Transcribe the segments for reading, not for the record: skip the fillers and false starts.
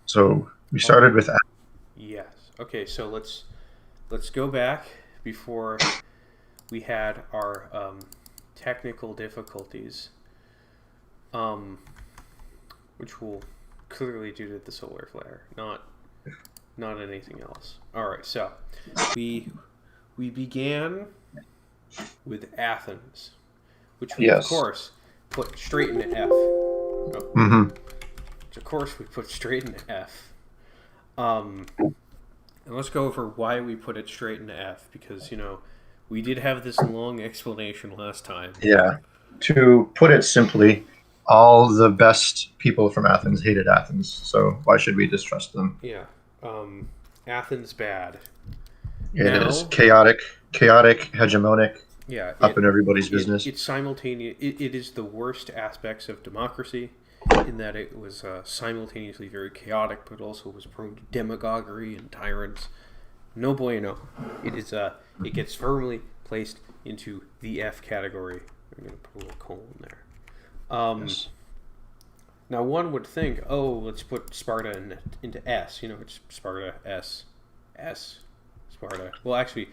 So we started Oh, with yes. Okay, so let's go back before we had our technical difficulties, um, which will clearly due to the solar flare, not anything else. All right, so we we began with Athens, which we of yes. course put straight into F. Oh, hmm which of course we put straight into F. Um, and let's go over why we put it straight into F because we did have this long explanation last time. Yeah. To put it simply, all the best people from Athens hated Athens. So why should we distrust them? Yeah. Um, Athens bad. It is Now, chaotic, hegemonic, yeah, up in everybody's business. it's simultaneous. It is the worst aspects of democracy, in that it was simultaneously very chaotic, but also was prone to demagoguery and tyrants. No bueno. It gets firmly placed into the F category. I'm gonna put a little colon there. Um, Yes. Now one would think, oh, let's put Sparta into S. It's Sparta S, Sparta. Well, actually,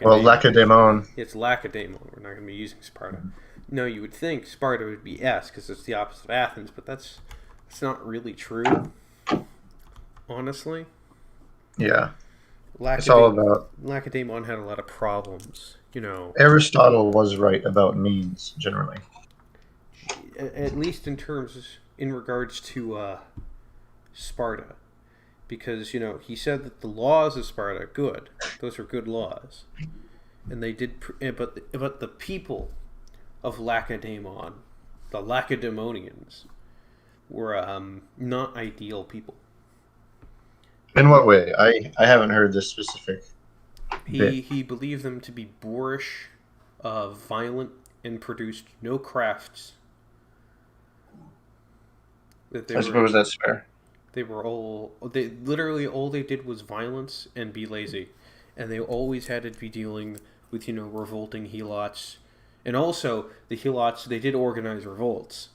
Well, Lacedaemon. Lacedaemon. It's Lacedaemon. We're not going to be using Sparta. No, you would think Sparta would be S because it's the opposite of Athens, but that's not really true, honestly. Yeah. It's all Lacedaemon, about Lacedaemon had a lot of problems. Aristotle was right about means generally. At least in regards to Sparta, because he said that the laws of Sparta good; those are good laws, and they did. But the people of Lacedaemon, the Lacedaemonians, were not ideal people. In what way? I haven't heard this specific bit. He believed them to be boorish, violent, and produced no crafts. That I suppose that's fair. they literally all they did was violence and be lazy, and they always had to be dealing with revolting helots, and also the helots they did organize revolts.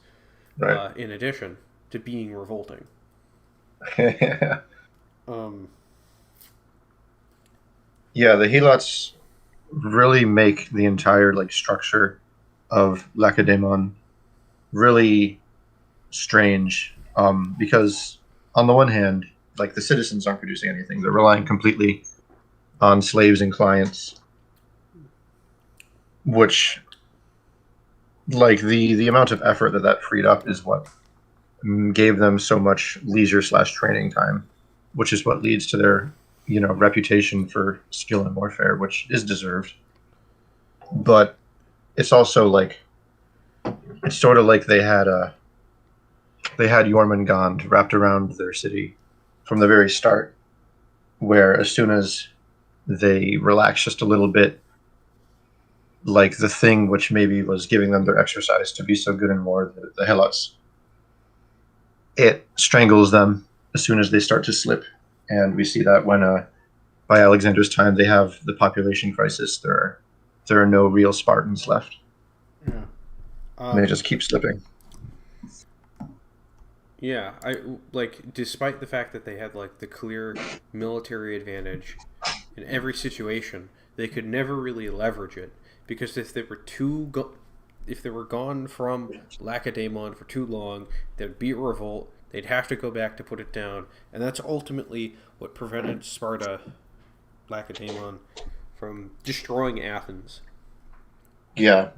Right. In addition to being revolting, um, Yeah, the Helots really make the entire structure of Lacedaemon really strange. Because on the one hand, the citizens aren't producing anything; they're relying completely on slaves and clients, which the amount of effort that freed up is what gave them so much leisure slash training time, which is what leads to their reputation for skill in warfare, which is deserved. But it's also it's sort of like they had Jormungand wrapped around their city from the very start, where as soon as they relax just a little bit, the thing which maybe was giving them their exercise to be so good in war, the Helots, it strangles them as soon as they start to slip. And we see that when by Alexander's time they have the population crisis. There are no real Spartans left. yeah. And they Um, just keep slipping. yeah, despite the fact that they had the clear military advantage in every situation, they could never really leverage it because if they were gone from Lacedaemon for too long, there'd be a revolt. They'd have to go back to put it down, and that's ultimately what prevented Sparta, Lacedaemon, from destroying Athens. Yeah,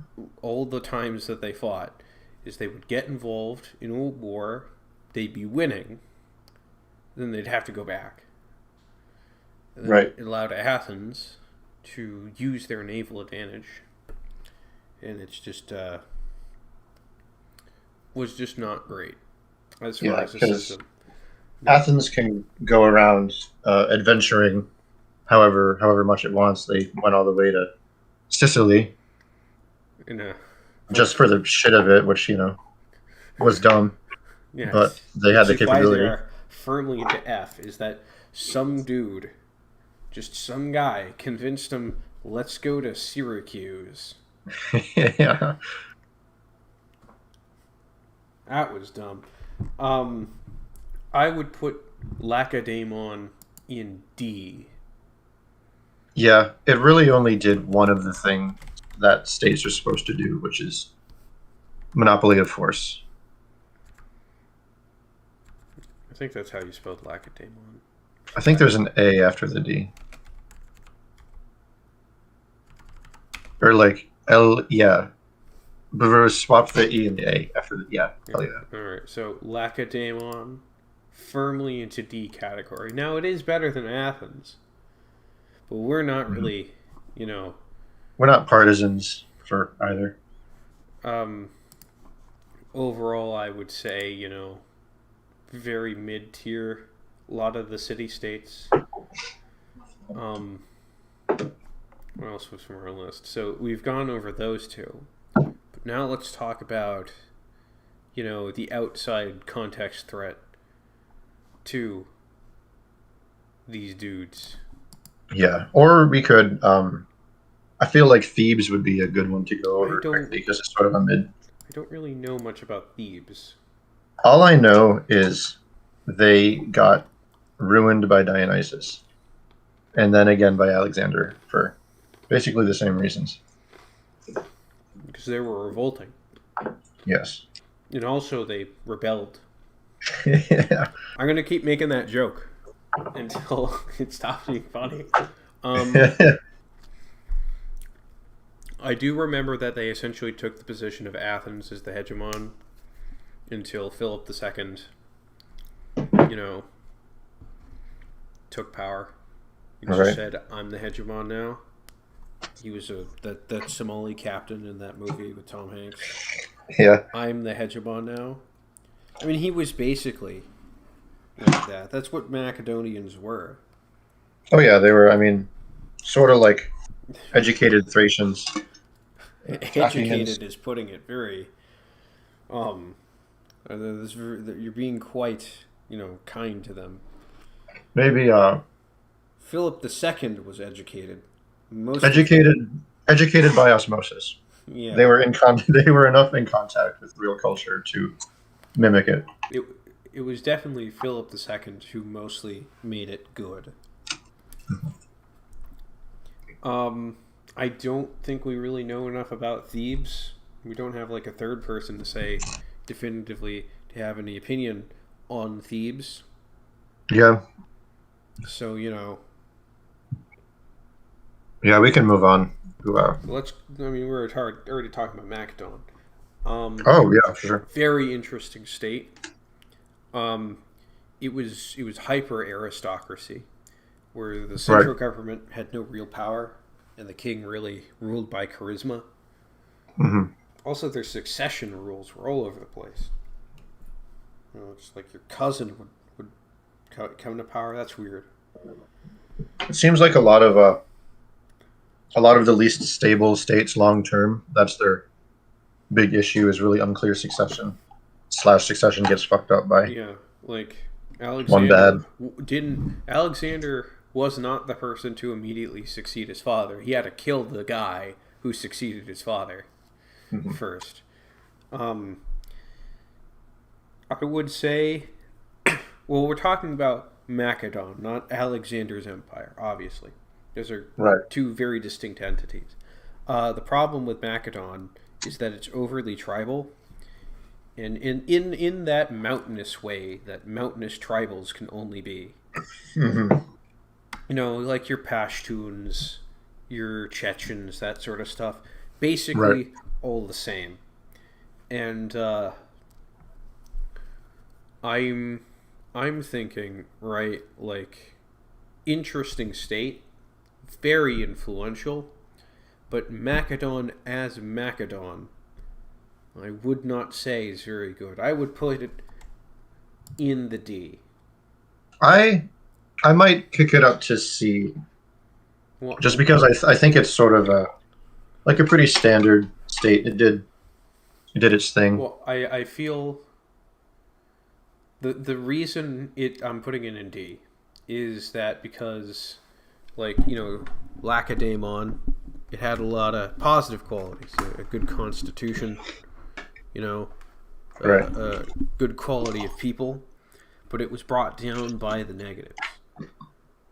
All the times that they fought is they would get involved in a war, they'd be winning, then they'd have to go back. And then right. it allowed Athens to use their naval advantage, and it's just was just not great as far Yeah, as the because system. No, Athens can go around adventuring however much it wants. They went all the way to Sicily in a just for for the shit of it, which was dumb, but yes, they had which the is why they capability. are firmly into F. Is that some dude, just some guy, convinced him, let's go to Syracuse. Yeah, That was dumb. Um, I would put Lacedaemon in D. Yeah, it really only did one of the things that states are supposed to do, which is monopoly of force. I think that's how you spelled Lacedaemon. I think there's an A after the D. Or like L, yeah. But swap the E and the A after the, yeah. Hell yeah. Alright, so Lacedaemon firmly into D category. Now, it is better than Athens, but we're not really, We're not partisans for either. Overall, I would say, very mid tier. A lot of the city states. What else was from our list? So we've gone over those two. But now let's talk about, the outside context threat to these dudes. Yeah. Or we could, I feel like Thebes would be a good one to go over quickly because it's sort of a mid. I don't really know much about Thebes. All I know is they got ruined by Dionysus. And then again by Alexander for basically the same reasons. Because they were revolting. Yes. And also they rebelled. Yeah. I'm going to keep making that joke until it stops being funny. I do remember that they essentially took the position of Athens as the hegemon until Philip II, took power. He just said, "I'm the hegemon now." He was that Somali captain in that movie with Tom Hanks. Yeah. I'm the hegemon now. I mean, he was basically like that. That's what Macedonians were. Oh yeah, they were. I mean, sort of like educated Thracians. Educated is putting it very. You're being quite, kind to them. Maybe Philip II was educated. Educated by osmosis. Yeah. They were they were enough in contact with real culture to mimic it. It was definitely Philip II who mostly made it good. I don't think we really know enough about Thebes. We don't have like a third person to say definitively to have any opinion on Thebes. Yeah. So, Yeah, we can move on. we're already talking about Macedon. Oh yeah, for sure. Very interesting state. It was hyper aristocracy, where the central government had no real power, and the king really ruled by charisma. Mm-hmm. Also, their succession rules were all over the place. It's like your cousin would come to power. That's weird. It seems like a lot of the least stable states long term. That's their big issue. Is really unclear succession. Succession gets fucked up by like Alexander. One bad. Alexander was not the person to immediately succeed his father. He had to kill the guy who succeeded his father first. I would say, well, we're talking about Macedon, not Alexander's empire, obviously. Those are two very distinct entities. The problem with Macedon is that it's overly tribal, and in that mountainous way that mountainous tribals can only be. Like your Pashtuns, your Chechens, that sort of stuff. Basically all the same. And I'm thinking, like, interesting state, very influential, but Macedon as Macedon, I would not say is very good. I would put it in the D. I might kick it up to C, just because I think it's sort of a pretty standard state. It did its thing. Well, I feel the reason I'm putting it in D is that because, Lacedaemon, it had a lot of positive qualities, a good constitution, a good quality of people. but it was brought down by the negatives.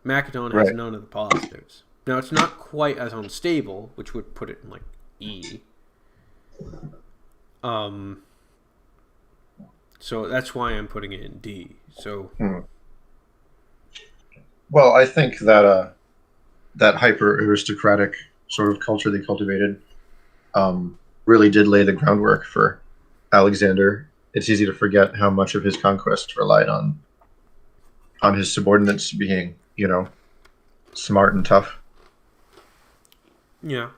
Macedon has Right. none of the positives. Now, it's not quite as unstable, which would put it in like E. So that's why I'm putting it in D. So Well, I think that that hyper aristocratic sort of culture they cultivated really did lay the groundwork for Alexander. It's easy to forget how much of his conquest relied on his subordinates being, smart and tough. yeah,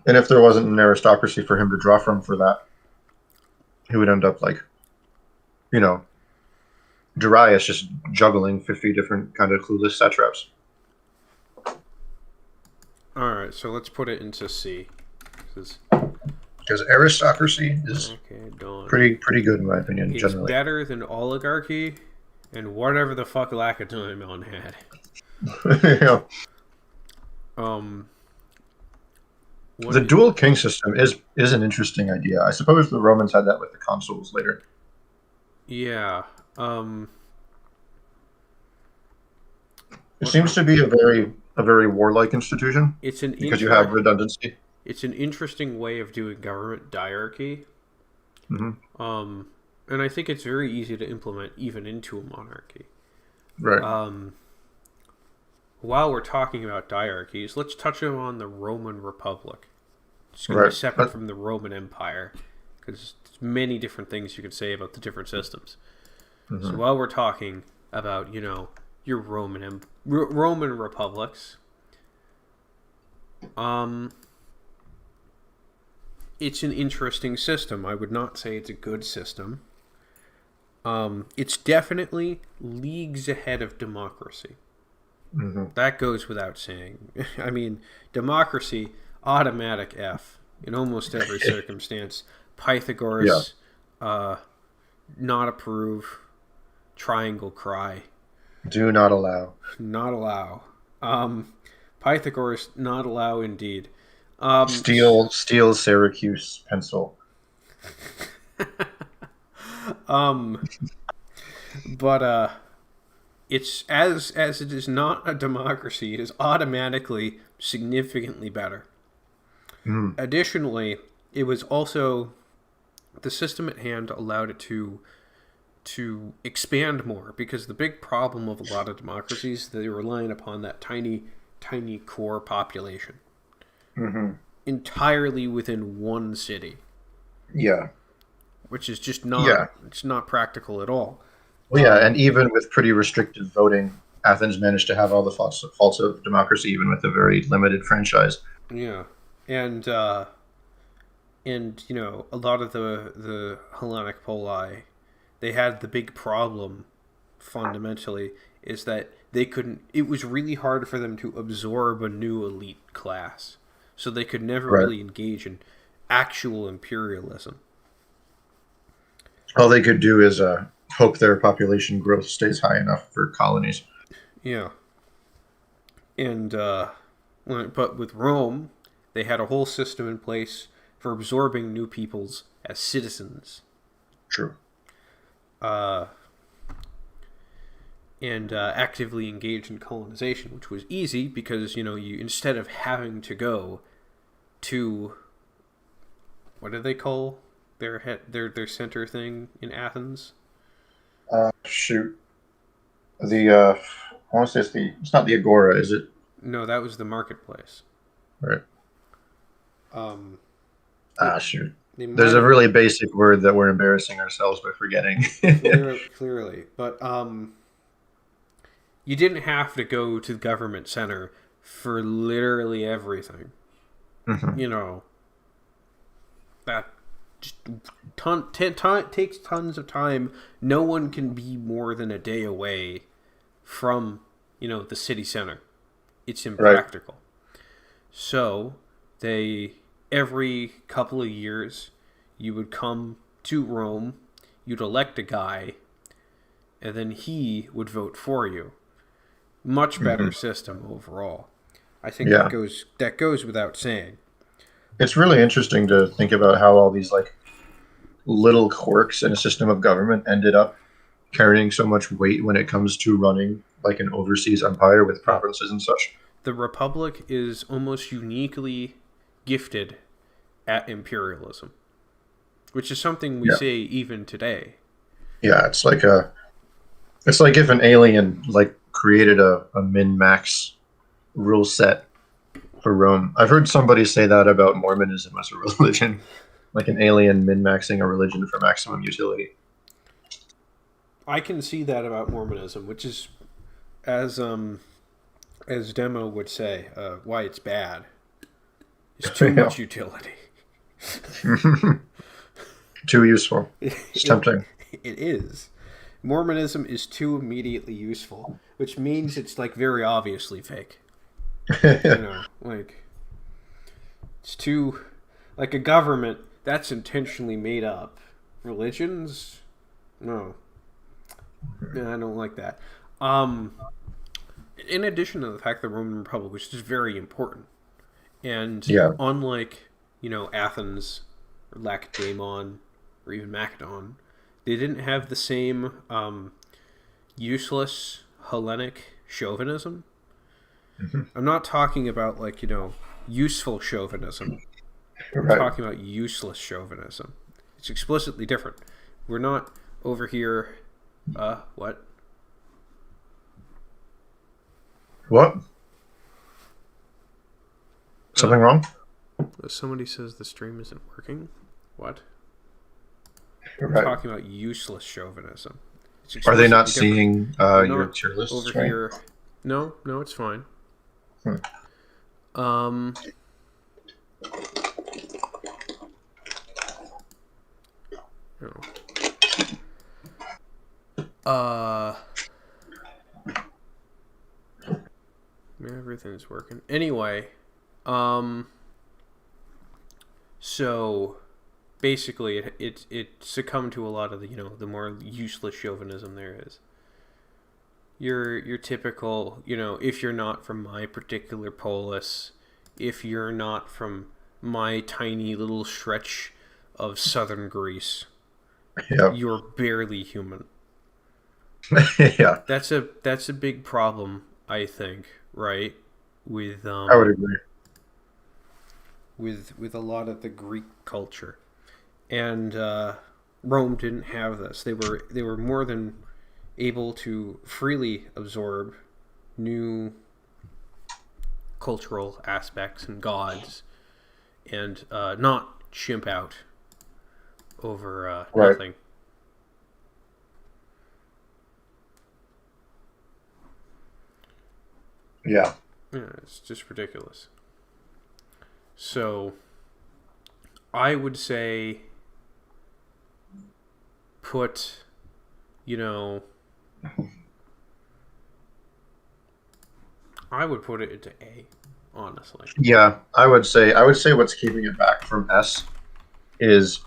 And if there wasn't an aristocracy for him to draw from for that, he would end up like, you know, Darius just juggling 50 different kind of clueless satraps. all right. So let's put it into C. Because aristocracy is Okay, Dawn. pretty good in my opinion, It's generally. better than oligarchy and whatever the fuck Lacedaemon had. Yeah. The dual king system is an interesting idea. I suppose the Romans had that with the consuls later. Yeah. It seems to be a very warlike institution It's an because you have redundancy. It's an interesting way of doing government diarchy. And I think it's very easy to implement even into a monarchy. Right. While we're talking about diarchies, let's touch on the Roman Republic. It's going to be separate from the Roman Empire because there's many different things you could say about the different systems. So while we're talking about, your Roman republics, it's an interesting system. I would not say it's a good system. It's definitely leagues ahead of democracy. That goes without saying. I mean, democracy, automatic F in almost every circumstance. Pythagoras, not approve. Triangle cry. Do not allow. Not allow. Pythagoras, not allow indeed. Steal Syracuse pencil. But it's as it is not a democracy, it is automatically significantly better. Additionally, it was also the system at hand allowed it to expand more because the big problem of a lot of democracies, they're relying upon that tiny core population entirely within one city. Yeah. Which is just not it's not practical at all. Well, yeah, and even with pretty restrictive voting, Athens managed to have all the faults of democracy, even with a very limited franchise. Yeah, and a lot of the Hellenic poli, they had the big problem fundamentally is that they couldn't. It was really hard for them to absorb a new elite class, so they could never really engage in actual imperialism. All they could do is hope their population growth stays high enough for colonies. Yeah. And but with Rome, they had a whole system in place for absorbing new peoples as citizens. True. And actively engage in colonization, which was easy because you instead of having to go to what do they call their center thing in Athens? Shoot. I want to say it's not the Agora, is it? No, that was the marketplace. Right. Shoot. There's a really basic word that we're embarrassing ourselves by forgetting. clearly. But you didn't have to go to the government center for literally everything. That just takes tons of time. No one can be more than a day away from, the city center. It's impractical. Right. So every couple of years, you would come to Rome, you'd elect a guy, and then he would vote for you. Much better system overall. I think that goes without saying. It's really interesting to think about how all these little quirks in a system of government ended up carrying so much weight when it comes to running like an overseas empire with Yeah. provinces and such. The Republic is almost uniquely gifted at imperialism, which is something we Yeah, say even today. yeah. It's like if an alien like created a min max rule set for Rome. I've heard somebody say that about Mormonism as a religion, like an alien min maxing a religion for maximum utility. I can see that about Mormonism, which is as Demo would say, why it's bad. It's too Yeah. much utility. Too useful. It's it, tempting. it is. Mormonism is too immediately useful, which means it's like very obviously fake. You know, like it's too like a government that's intentionally made up. Religions, no, I don't like that. Um, in addition to the fact that the Roman Republic was just very important, and Yeah. unlike Athens or Lacedaemon or even Macedon, they didn't have the same useless Hellenic chauvinism. Mhm. I'm not talking about useful chauvinism. I'm Right. talking about useless chauvinism. It's explicitly different. We're not over here. What? What? Uh, Something wrong? somebody says the stream isn't working. What? I'm Right. talking about useless chauvinism. It's Are they not explicitly different. seeing We're your not tier lists, over right? here. No, no, it's fine. Hmm. Um. No. Uh. Everything's working. Anyway, um. So, basically, it succumbed to a lot of the more useless chauvinism there is. Your typical if you're not from my particular polis, if you're not from my tiny little stretch of southern Greece, Yeah. you're barely human. Yeah. That's a big problem, I think, right? With I would agree. with a lot of the Greek culture, and Rome didn't have this. They were more than able to freely absorb new cultural aspects and gods, and not chimp out over Right. nothing. Yeah. Yeah, it's just ridiculous. So I would say put, you know, I would put it into A, honestly. Yeah. I would say what's keeping it back from S is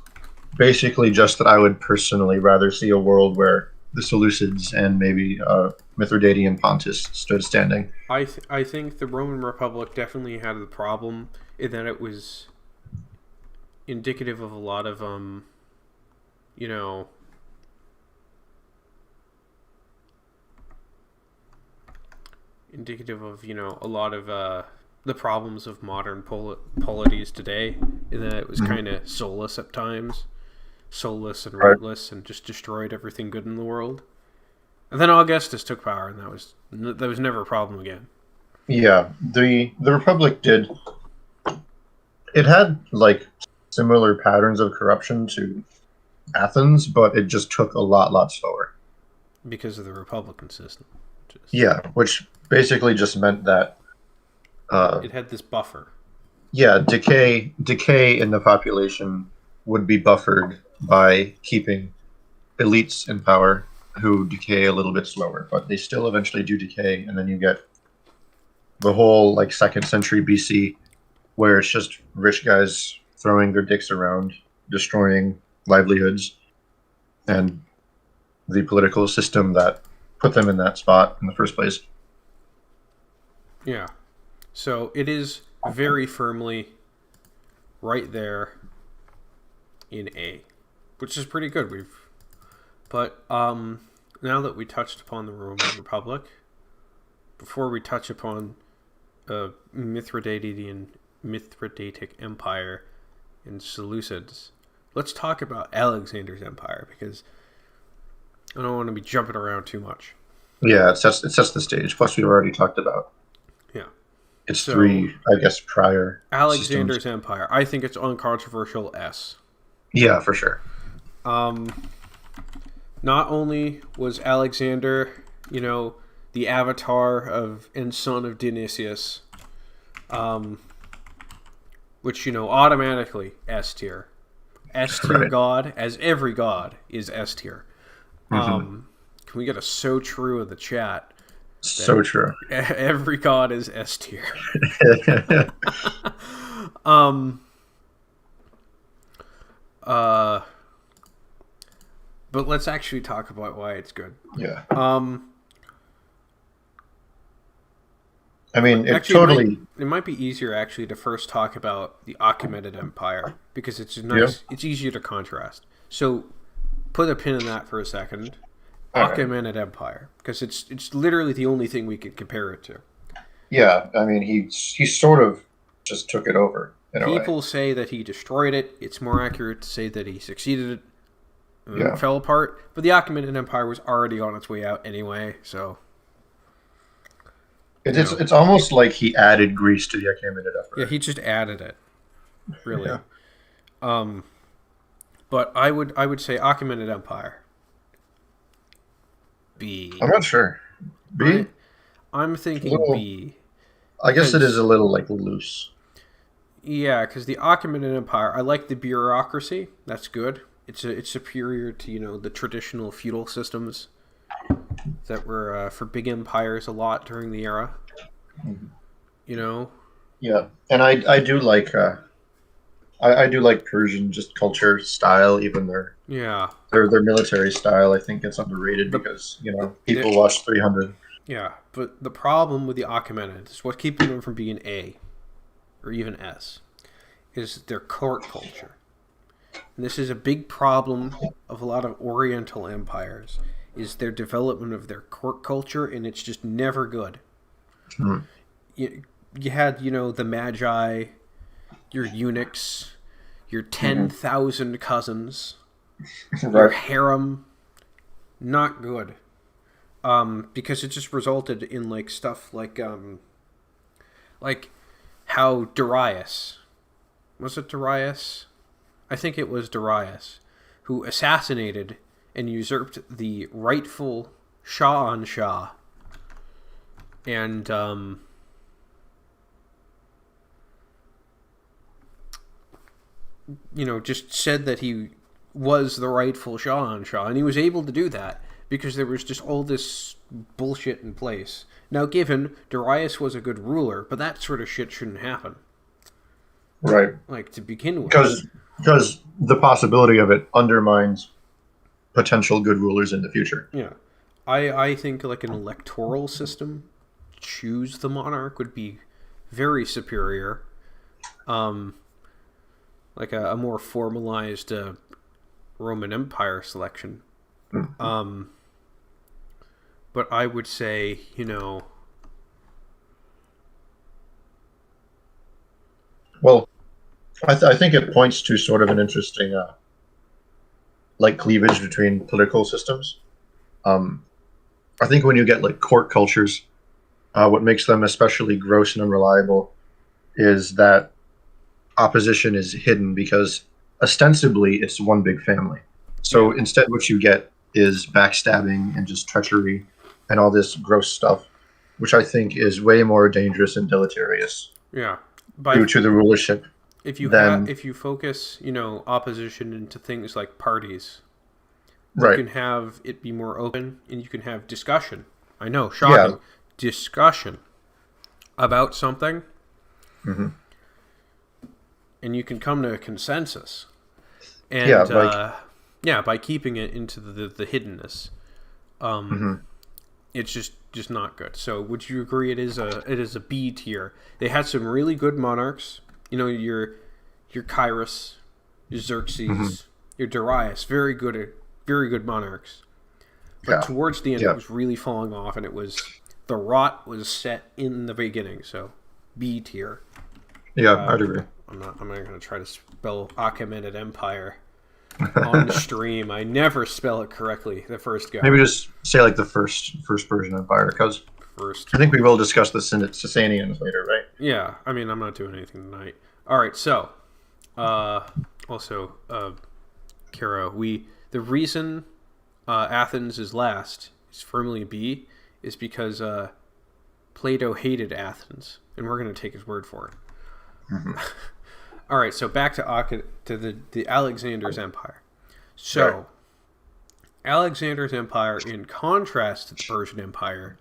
basically just that I would personally rather see a world where the Seleucids and maybe Mithridates Pontus stood standing. I think the Roman Republic definitely had the problem in that it was indicative of a lot of you know, indicative of a lot of the problems of modern polities today, in that it was Mhm. kind of soulless at times, soulless and Right. rootless, and just destroyed everything good in the world. And then Augustus took power, and that was never a problem again. Yeah. The Republic did. It had like similar patterns of corruption to Athens, but it just took a lot slower. Because of the Republican system. Just Yeah, which basically just meant that it had this buffer. yeah, decay in the population would be buffered by keeping elites in power who decay a little bit slower, but they still eventually do decay, and then you get the whole like second century BC where it's just rich guys throwing their dicks around, destroying livelihoods, and the political system that put them in that spot in the first place. Yeah. So it is very firmly right there in A, which is pretty good. But now that we touched upon the Roman Republic, before we touch upon Mithridatic Empire and Seleucids, let's talk about Alexander's empire, because I don't want to be jumping around too much. Yeah, it sets the stage. Plus, we've already talked about Yeah. its So, three, I guess, prior systems. Alexander's empire, I think it's uncontroversial S. Yeah, for sure. Um, Not only was Alexander, the avatar of and son of Dionysius, which, automatically S tier. S tier Right. god, as every god is S tier. Hmm. Can we get a so true in the chat that So true. every god is S tier? um, uh, but let's actually talk about why it's good. Yeah. Um, I mean, it Actually, totally. it might be easier actually to first talk about the Achaemenid Empire, because it's Yeah. nice. It's easier to contrast. So, put a pin in that for a second. All right. Achaemenid Empire, because it's literally the only thing we could compare it to. Yeah, I mean, he sort of just took it over in a way. People say that he destroyed it. It's more accurate to say that he succeeded it. And Yeah. it fell apart. But the Achaemenid Empire was already on its way out anyway. So, It's almost like he added Greece to the Achaemenid yeah, Empire. he just added it. Really. Yeah. But I would say Achaemenid Empire. B. I'm not sure. B. I'm thinking Little- B. I guess it because- is a little like loose. Yeah, because the Achaemenid Empire, I like the bureaucracy. That's good. It's superior to the traditional feudal systems that were for big empires a lot during the era. Mhm. You know. Yeah, and I do like I do like Persian just culture style, even Yeah. their military style. I think it's underrated The- because people watch 300. Yeah, but the problem with the Achaemenids, what's keeping them from being A, or even S, is their court culture. And this is a big problem of a lot of Oriental empires, is their development of their court culture, and it's just never good. Hmm. You had, the Magi, your eunuchs, your 10,000 cousins, your Right. harem, not good. Because it just resulted in stuff like how Darius, was it Darius? I think it was Darius, who assassinated and usurped the rightful Shah on Shah, and just said that he was the rightful Shah on Shah, and he was able to do that because there was just all this bullshit in place. Now, given Darius was a good ruler, but that sort of shit shouldn't happen. Right. To begin with. Because the possibility of it undermines potential good rulers in the future. Yeah. I think an electoral system, choose the monarch, would be very superior. A more formalized Roman Empire selection. Mm-hmm. But I would say, Well, I think it points to sort of an interesting cleavage between political systems. I think when you get court cultures, what makes them especially gross and unreliable is that opposition is hidden because ostensibly it's one big family. So instead what you get is backstabbing and just treachery and all this gross stuff, which I think is way more dangerous and deleterious yeah. due to the rulership. If you then- if you focus, opposition into things like parties, Right. you can have it be more open, and you can have discussion. I know, shocking. Yeah. Discussion about something, Mhm. and you can come to a consensus. And Yeah, by keeping it into the hiddenness, Mhm. it's just not good. So, would you agree it is a B tier? They had some really good monarchs. Your Kyrus, your Xerxes, Mhm. your Darius, very good monarchs. But Yeah. towards the end, it Yeah. was really falling off, and it was the rot was set in the beginning. So B tier. Yeah, I'd agree. I'm not going to try to spell Achaemenid Empire on stream. I never spell it correctly the first go. Maybe just say like the first Persian Empire, because First. I think we will discuss the Sasanians later, right? Yeah, I mean, I'm not doing anything tonight. All right, so also, Kara, the reason Athens is last is firmly B is because Plato hated Athens, and we're going to take his word for it. Mm-hmm. All right, so back to the Alexander's Empire. So, Right. Alexander's Empire, in contrast to the Persian Empire,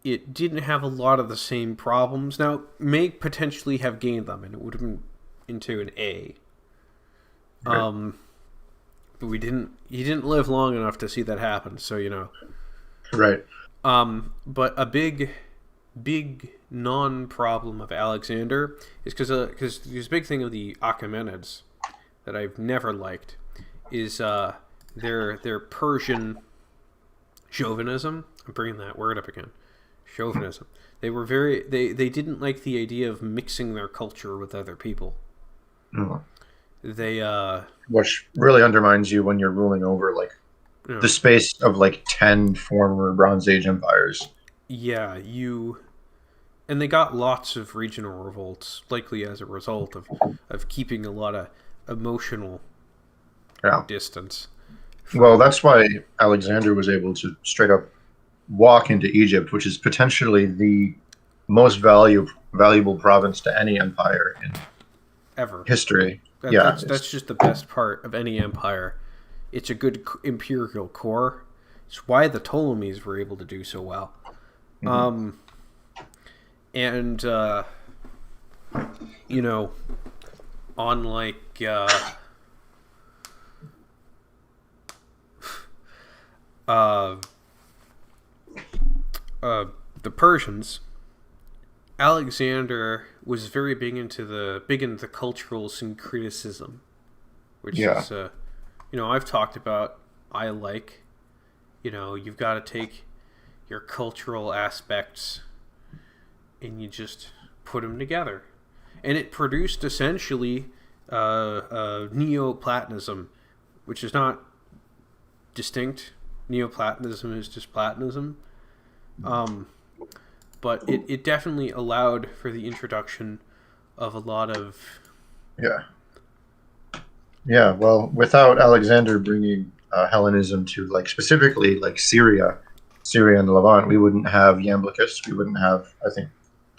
it didn't have a lot of the same problems. Now, it may potentially have gained them, and it would have been into an A. Right. But he didn't live long enough to see that happen, so, Right. But a big non-problem of Alexander is because this big thing of the Achaemenids that I've never liked is their Persian chauvinism. I'm bringing that word up again. Chauvinism. They were they didn't like the idea of mixing their culture with other people. Mm. They Which really undermines you when you're ruling over like the space of like 10 former Bronze Age empires. Yeah, and they got lots of regional revolts, likely as a result of keeping a lot of emotional distance. Well, that's why Alexander was able to straight up walk into Egypt, which is potentially the most valuable province to any empire in ever history. That's just the best part of any empire. It's a good imperial core. It's why the Ptolemies were able to do so well. Mm-hmm. And unlike the Persians, Alexander was very big into the cultural syncretism, which is I've talked about. I like, you've got to take your cultural aspects and you just put them together, and it produced essentially Neoplatonism, which is not distinct. Neoplatonism is just Platonism. But it definitely allowed for the introduction of a lot of... Yeah, well, without Alexander bringing Hellenism to, like, specifically, like, Syria and Levant, we wouldn't have Iamblichus, we wouldn't have, I think,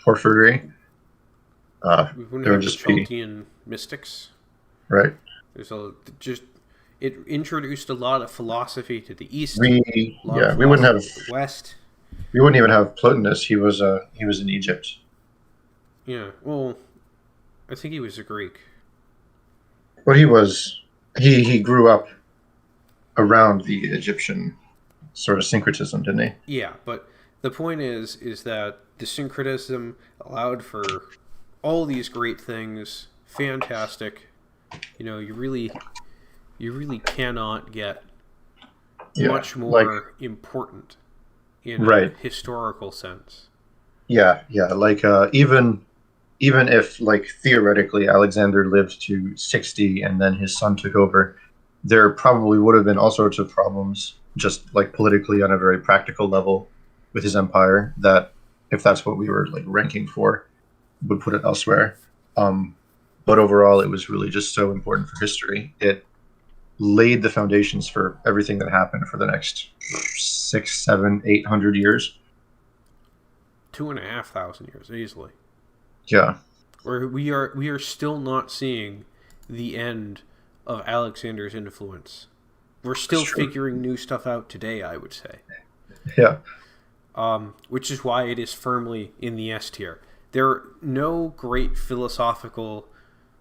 Porphyry. We wouldn't have the Chaldean mystics. Right. It introduced a lot of philosophy to the east. We wouldn't have the west. We wouldn't even have Plotinus. He was in Egypt. Yeah, well, I think he was a Greek. But he grew up around the Egyptian sort of syncretism, didn't he? Yeah, but the point is that the syncretism allowed for all these great things. Fantastic. You really cannot get much more important in a historical sense. Yeah. Like even if, like, theoretically Alexander lived to 60 and then his son took over, there probably would have been all sorts of problems, just like politically on a very practical level with his empire, that if that's what we were like ranking for, would put it elsewhere. But overall, it was really just so important for history. It laid the foundations for everything that happened for the next 600, 700, 800 years. 2,500 years, easily. Yeah. Where we are still not seeing the end of Alexander's influence. We're still figuring new stuff out today, I would say. Yeah. Which is why it is firmly in the S tier. There are no great philosophical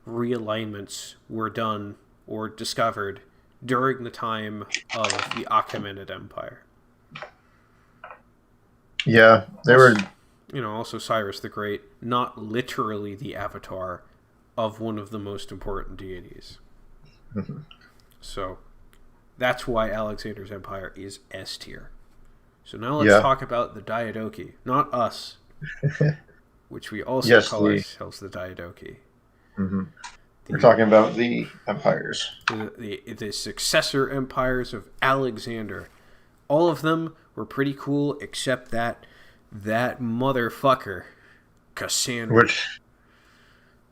realignments were done or discovered during the time of the Achaemenid Empire. Yeah, they were... Also Cyrus the Great, not literally the avatar of one of the most important deities. Mm-hmm. So, That's why Alexander's empire is S tier. So now let's Yeah. talk about the Diadochi. Not us, which we also Yes, call ourselves the Diadochi. mhm. We're The, talking about the empires. the successor empires of Alexander. All of them were pretty cool, except that motherfucker, Cassandra. Which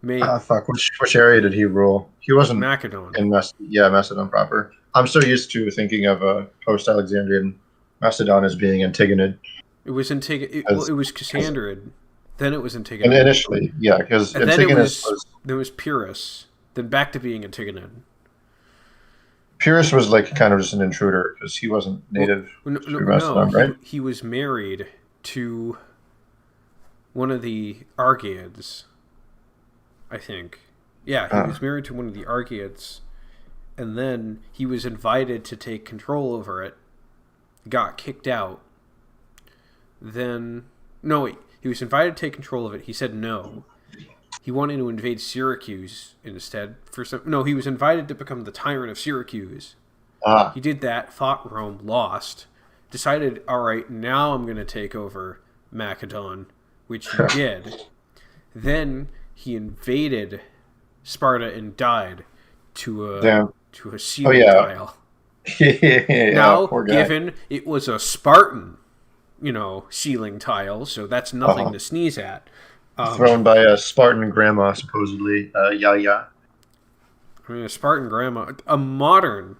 Made fuck, which area did he rule? He wasn't Macedon. in Macedon proper. I'm so used to thinking of post-Alexandrian Macedon as being Antigonid. It was well, As, it was as Cassandrid. Then it was and Antigonid. initially, yeah, because And then Antigonus was there was Pyrrhus. Then back to being Antigonid. Pyrrhus was like kind of just an intruder because he wasn't native to Macedon, right? He was married to one of the Argeads, I think. Yeah, he was married to one of the Argeads, and then he was invited to take control over it, got kicked out. Then, no, wait, he was invited to take control of it. He said no. He wanted to invade Syracuse instead. He was invited to become the tyrant of Syracuse. He did that, fought Rome, lost, decided, all right, now I'm going to take over Macedon, which he did. Then he invaded Sparta and died to a ceiling tile. Yeah, now, given it was a Spartan, ceiling tile, so that's nothing to sneeze at. Thrown by a Spartan grandma, supposedly. Yeah. I mean, a Spartan grandma, a modern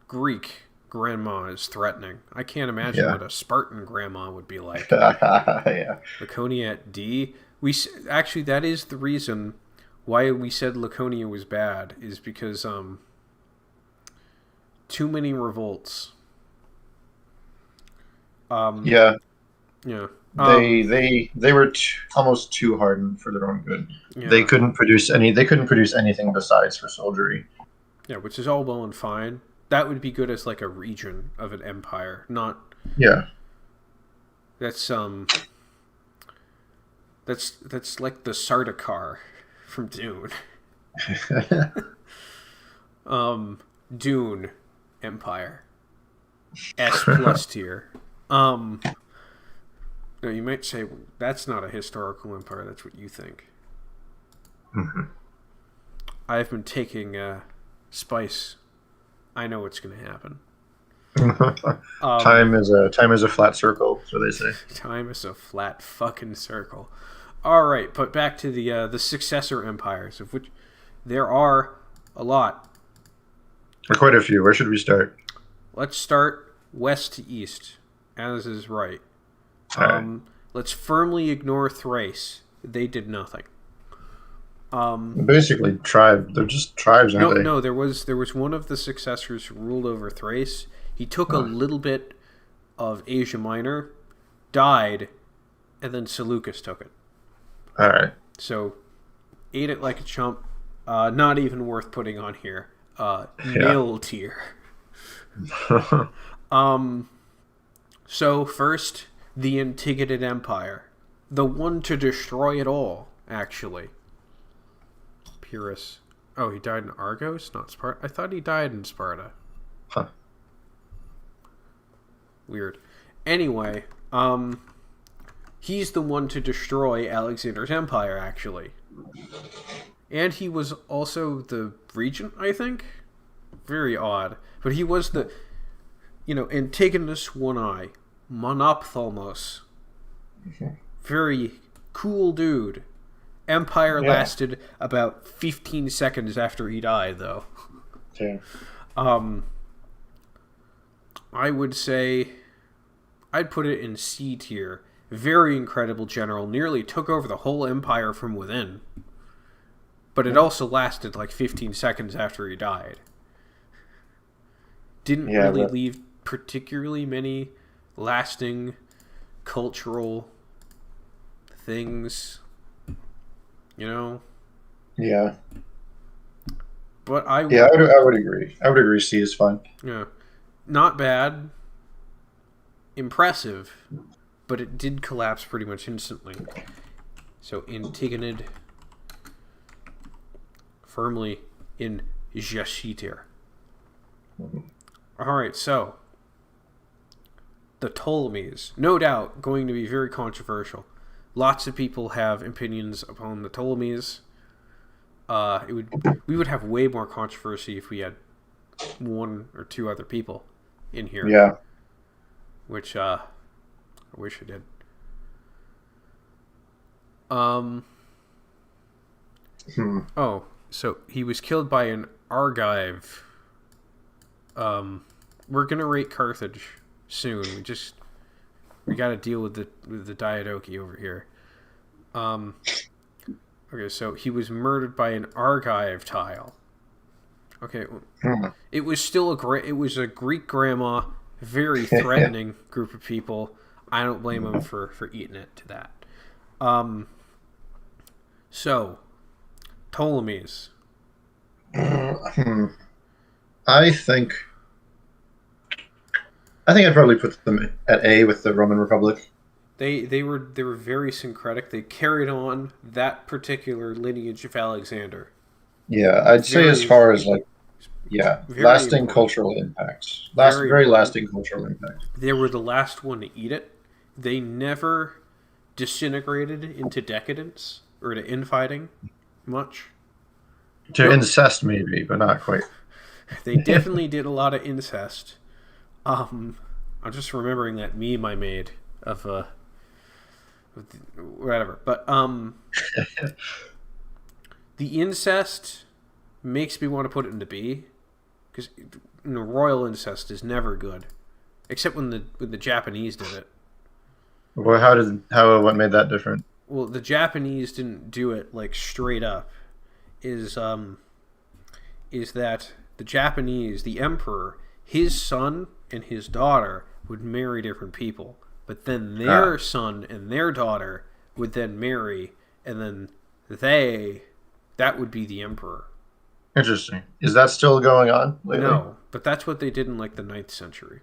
Greek grandma is threatening. I can't imagine what a Spartan grandma would be like. Yeah. Laconia at D. Actually, that is the reason why we said Laconia was bad, is because too many revolts. Yeah. They They were almost too hardened for their own good. Yeah. They couldn't produce anything besides for soldiery. Yeah, which is all well and fine. That would be good as like a region of an empire, not. Yeah. That's like the Sardaukar from Dune. Dune Empire. S+ tier. No, you might say, well, that's not a historical empire, that's what you think. Mm-hmm. I've been taking spice. I know what's going to happen. Time is a flat circle, so they say. Time is a flat fucking circle. All right, but back to the successor empires, of which there are a lot. Quite a few. Where should we start? Let's start west to east, as is right. Let's firmly ignore Thrace. They did nothing. Basically, they're just tribes, aren't they? No. There was one of the successors who ruled over Thrace. He took a little bit of Asia Minor, died, and then Seleucus took it. All right. So, ate it like a chump. Not even worth putting on here. Nil tier. So first, the Antigonid Empire, the one to destroy it all. Actually, Pyrrhus. Oh, he died in Argos, not Sparta. I thought he died in Sparta. Huh. Weird. Anyway, he's the one to destroy Alexander's empire, actually. And he was also the regent, I think? Very odd. But he was the, Antigonus One Eye, Monophthalmos. Very cool dude. Empire lasted about 15 seconds after he died, though. Yeah. I would say I'd put it in C tier. Very incredible general. Nearly took over the whole empire from within. But it also lasted like 15 seconds after he died. Didn't really leave particularly many lasting cultural things. Yeah. But I would agree. I would agree C is fine. Yeah. Not bad. Impressive. But it did collapse pretty much instantly. So Antigonid firmly in J tier. All right, so the Ptolemies, no doubt, going to be very controversial. Lots of people have opinions upon the Ptolemies. We would have way more controversy if we had one or two other people in here, Yeah. which I wish I did. Um. Oh, so he was killed by an Argive. We're gonna rate Carthage soon. We got to deal with the Diadochi over here. Okay, so he was murdered by an Argive tile. Okay, it was still it was a Greek grandma, very threatening group of people. I don't blame him for eating it to that. So Ptolemies. I think I'd probably put them at A with the Roman Republic. They were very syncretic. They carried on that particular lineage of Alexander. Yeah, I'd say as far as like, yeah, Very lasting important. cultural impacts. Very Very important. lasting cultural impact. They were the last one to eat it. They never disintegrated into decadence or to infighting much. To incest, maybe, but not quite. They definitely did a lot of incest. I'm just remembering that meme I made of whatever. But the incest makes me want to put it into B, because royal incest is never good, except when the Japanese did it. Well, what made that different? Well, the Japanese didn't do it like straight up. Is that the Japanese, the emperor, his son and his daughter would marry different people, but then their son and their daughter would then marry, and then that would be the emperor. Interesting. Is that still going on lately? No, but that's what they did in like the 9th century.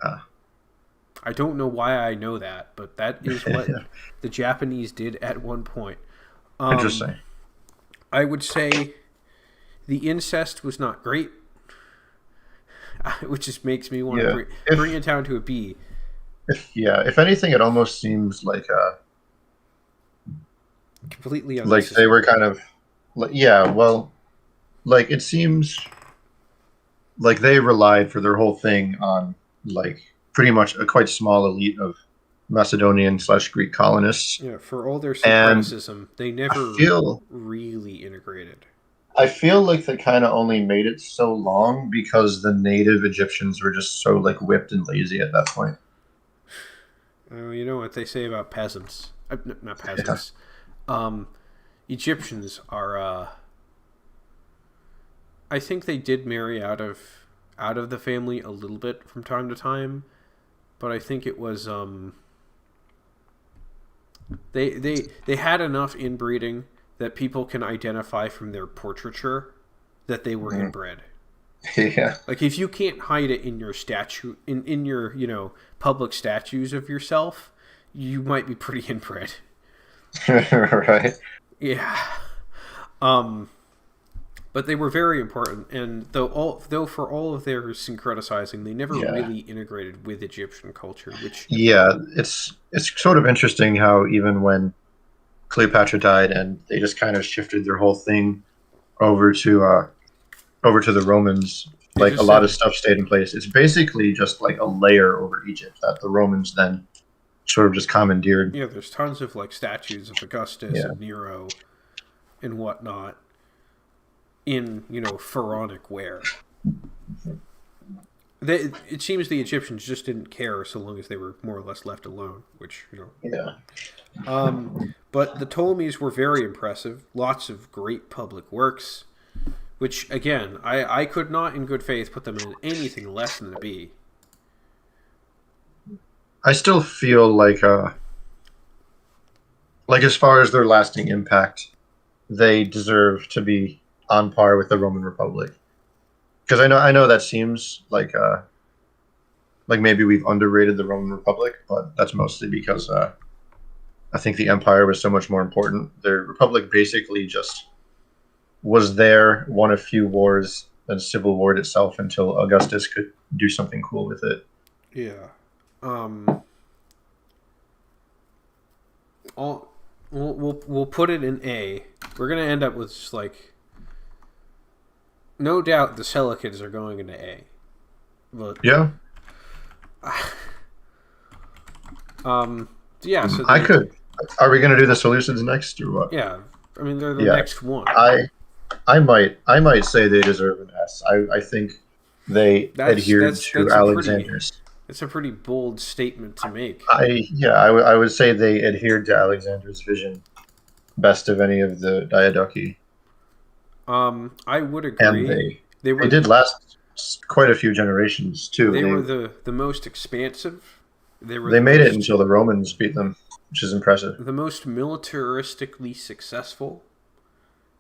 I don't know why I know that, but that is what the Japanese did at one point. Interesting. I would say the incest was not great, which just makes me want to bring it down to a B. If anything, it almost seems like completely like they were kind of, like it seems like they relied for their whole thing on like pretty much a quite small elite of Macedonian/Greek colonists. Yeah, for all their syncretism, they never really integrated. I feel like they kind of only made it so long because the native Egyptians were just so like whipped and lazy at that point. You know what they say about peasants? Not peasants. Egyptians are. I think they did marry out of the family a little bit from time to time, but I think it was they had enough inbreeding that people can identify from their portraiture that they were inbred. Yeah. Like if you can't hide it in your statue, in your public statues of yourself, you might be pretty inbred. Right. Yeah. But they were very important, and though for all of their syncretizing, they never really integrated with Egyptian culture. Which it's sort of interesting how even when Cleopatra died, and they just kind of shifted their whole thing over to the Romans. Like a lot of stuff stayed in place. It's basically just like a layer over Egypt that the Romans then sort of just commandeered. Yeah, there's tons of like statues of Augustus and Nero and whatnot in pharaonic wear. It seems the Egyptians just didn't care so long as they were more or less left alone, which But the Ptolemies were very impressive. Lots of great public works, which again I could not in good faith put them in anything less than a B. I still feel like as far as their lasting impact, they deserve to be on par with the Roman Republic. Because I know that seems like maybe we've underrated the Roman Republic, but that's mostly because I think the Empire was so much more important. The Republic basically just was there, won a few wars, a civil ward itself until Augustus could do something cool with it. Yeah. All we'll put it in A. We're gonna end up with just like, no doubt the Seleucids are going into A. But Yeah. Yeah. So I could. Are we going to do the Seleucids next or what? Yeah. I mean, they're the Yeah. next one. I might say they deserve an S. I think they adhered to Alexander's. It's a pretty bold statement to make. I would say they adhered to Alexander's vision best of any of the Diadochi. I would agree. And they did last quite a few generations too. They were the most expansive. They made it until the Romans beat them, which is impressive. The most militaristically successful,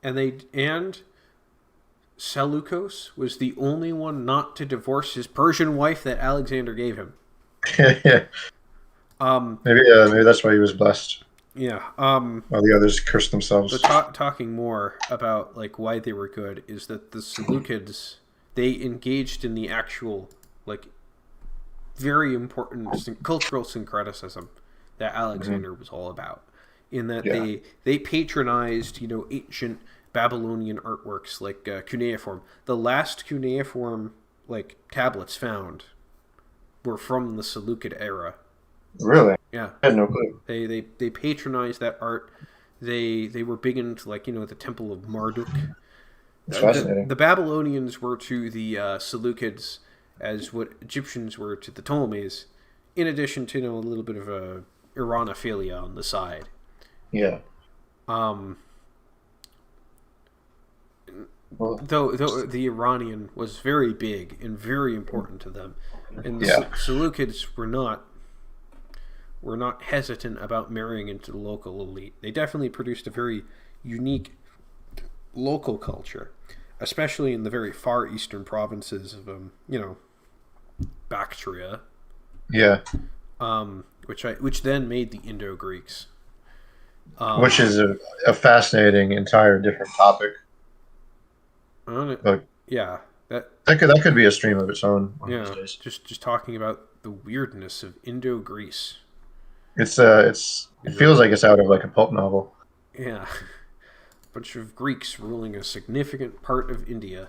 and Seleucus was the only one not to divorce his Persian wife that Alexander gave him. Yeah. Maybe that's why he was blessed. Yeah. While the others cursed themselves. But talking more about like why they were good is that the Seleucids, they engaged in the actual like very important cultural syncretism that Alexander was all about. In that they patronized ancient Babylonian artworks like cuneiform. The last cuneiform like tablets found were from the Seleucid era. Really? Yeah. I had no clue. They patronized that art. They were big into like the Temple of Marduk. It's fascinating. The Babylonians were to the Seleucids as what Egyptians were to the Ptolemies, in addition to a little bit of a Iranophilia on the side. Yeah. Though the Iranian was very big and very important to them, and the Seleucids were not hesitant about marrying into the local elite. They definitely produced a very unique local culture, especially in the very far eastern provinces of Bactria. Yeah. Which then made the Indo-Greeks. Which is a fascinating, entire different topic. But yeah, that could be a stream of its own. Yeah, just talking about the weirdness of Indo-Greece. It feels like it's out of like a pulp novel. Yeah, a bunch of Greeks ruling a significant part of India.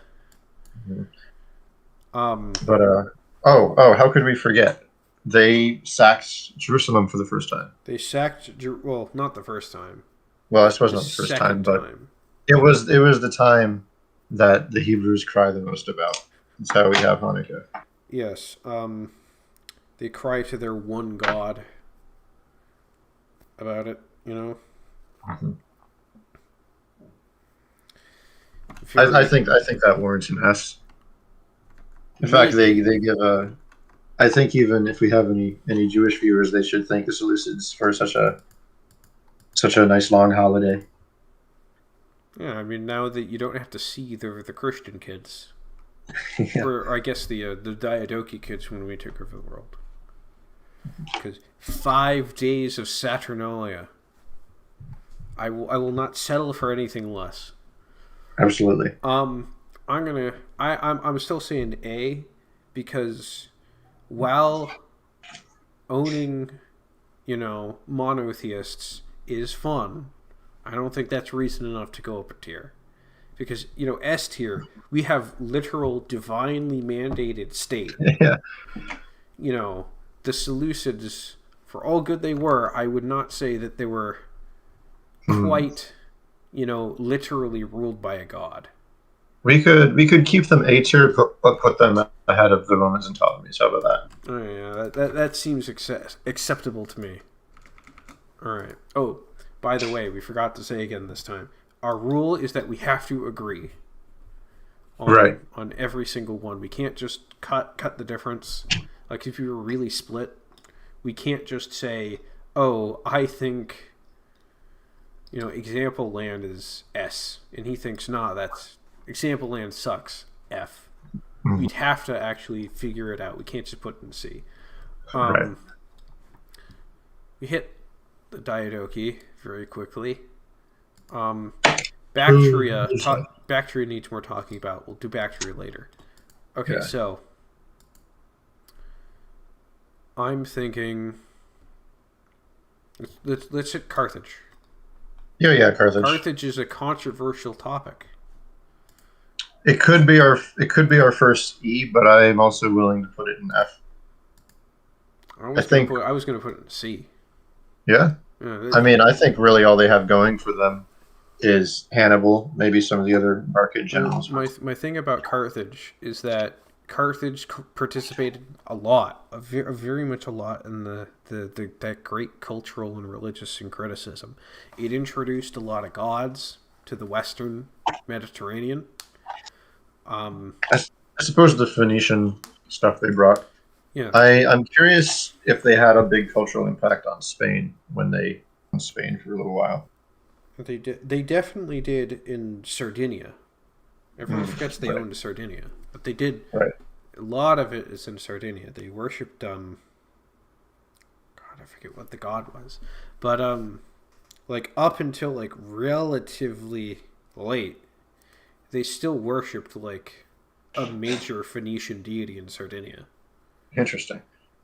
Mm-hmm. But how could we forget? They sacked Jerusalem for the first time. They sacked not the first time. Well, I suppose not the first time, but it was the time that the Hebrews cry the most about. That's how we have Hanukkah. Yes. They cry to their one God about it, Mm-hmm. I think that warrants an S. In fact, they give a. I think even if we have any Jewish viewers, they should thank the Seleucids for such a nice long holiday. Yeah, I mean, now that you don't have to see the Christian kids, Yeah. or I guess the Diadochi kids when we took over the world, because 5 days of Saturnalia, I will not settle for anything less. Absolutely. I'm still saying A, because while owning monotheists is fun, I don't think that's reason enough to go up a tier. Because, S tier, we have literal divinely mandated state. Yeah. The Seleucids, for all good they were, I would not say that they were quite, literally ruled by a god. We could keep them A tier, but put them ahead of the Romans and Ptolemies. How about that? Oh yeah, that seems acceptable to me. All right. Oh, by the way, we forgot to say again this time. Our rule is that we have to agree on every single one. We can't just cut the difference. Like if you were really split, we can't just say, "Oh, I think example land is S," and he thinks, "Nah, that's example land sucks, F." We'd have to actually figure it out. We can't just put it in C. Right. We hit the Diadochi very quickly. Bactria Bactria needs more talking about. We'll do Bactria later. Okay, Yeah. so I'm thinking. Let's hit Carthage. Yeah, Carthage. Carthage is a controversial topic. It could be our first E, but I'm also willing to put it in F. I think, I was gonna put it in C. yeah. Yeah, I mean, I think really all they have going for them is Hannibal, maybe some of the other market generals. my thing about Carthage is that Carthage participated a lot, very much a lot in that great cultural and religious syncretism. It introduced a lot of gods to the Western Mediterranean. I suppose the Phoenician stuff they brought. Yeah, I'm curious if they had a big cultural impact on Spain when they in Spain for a little while. they did. They definitely did in Sardinia. Everyone forgets they Right, owned Sardinia, but they did. right. A lot of it is in Sardinia. They worshipped God, I forget what the god was, but like up until like relatively late, they still worshipped like a major Phoenician deity in Sardinia. Interesting.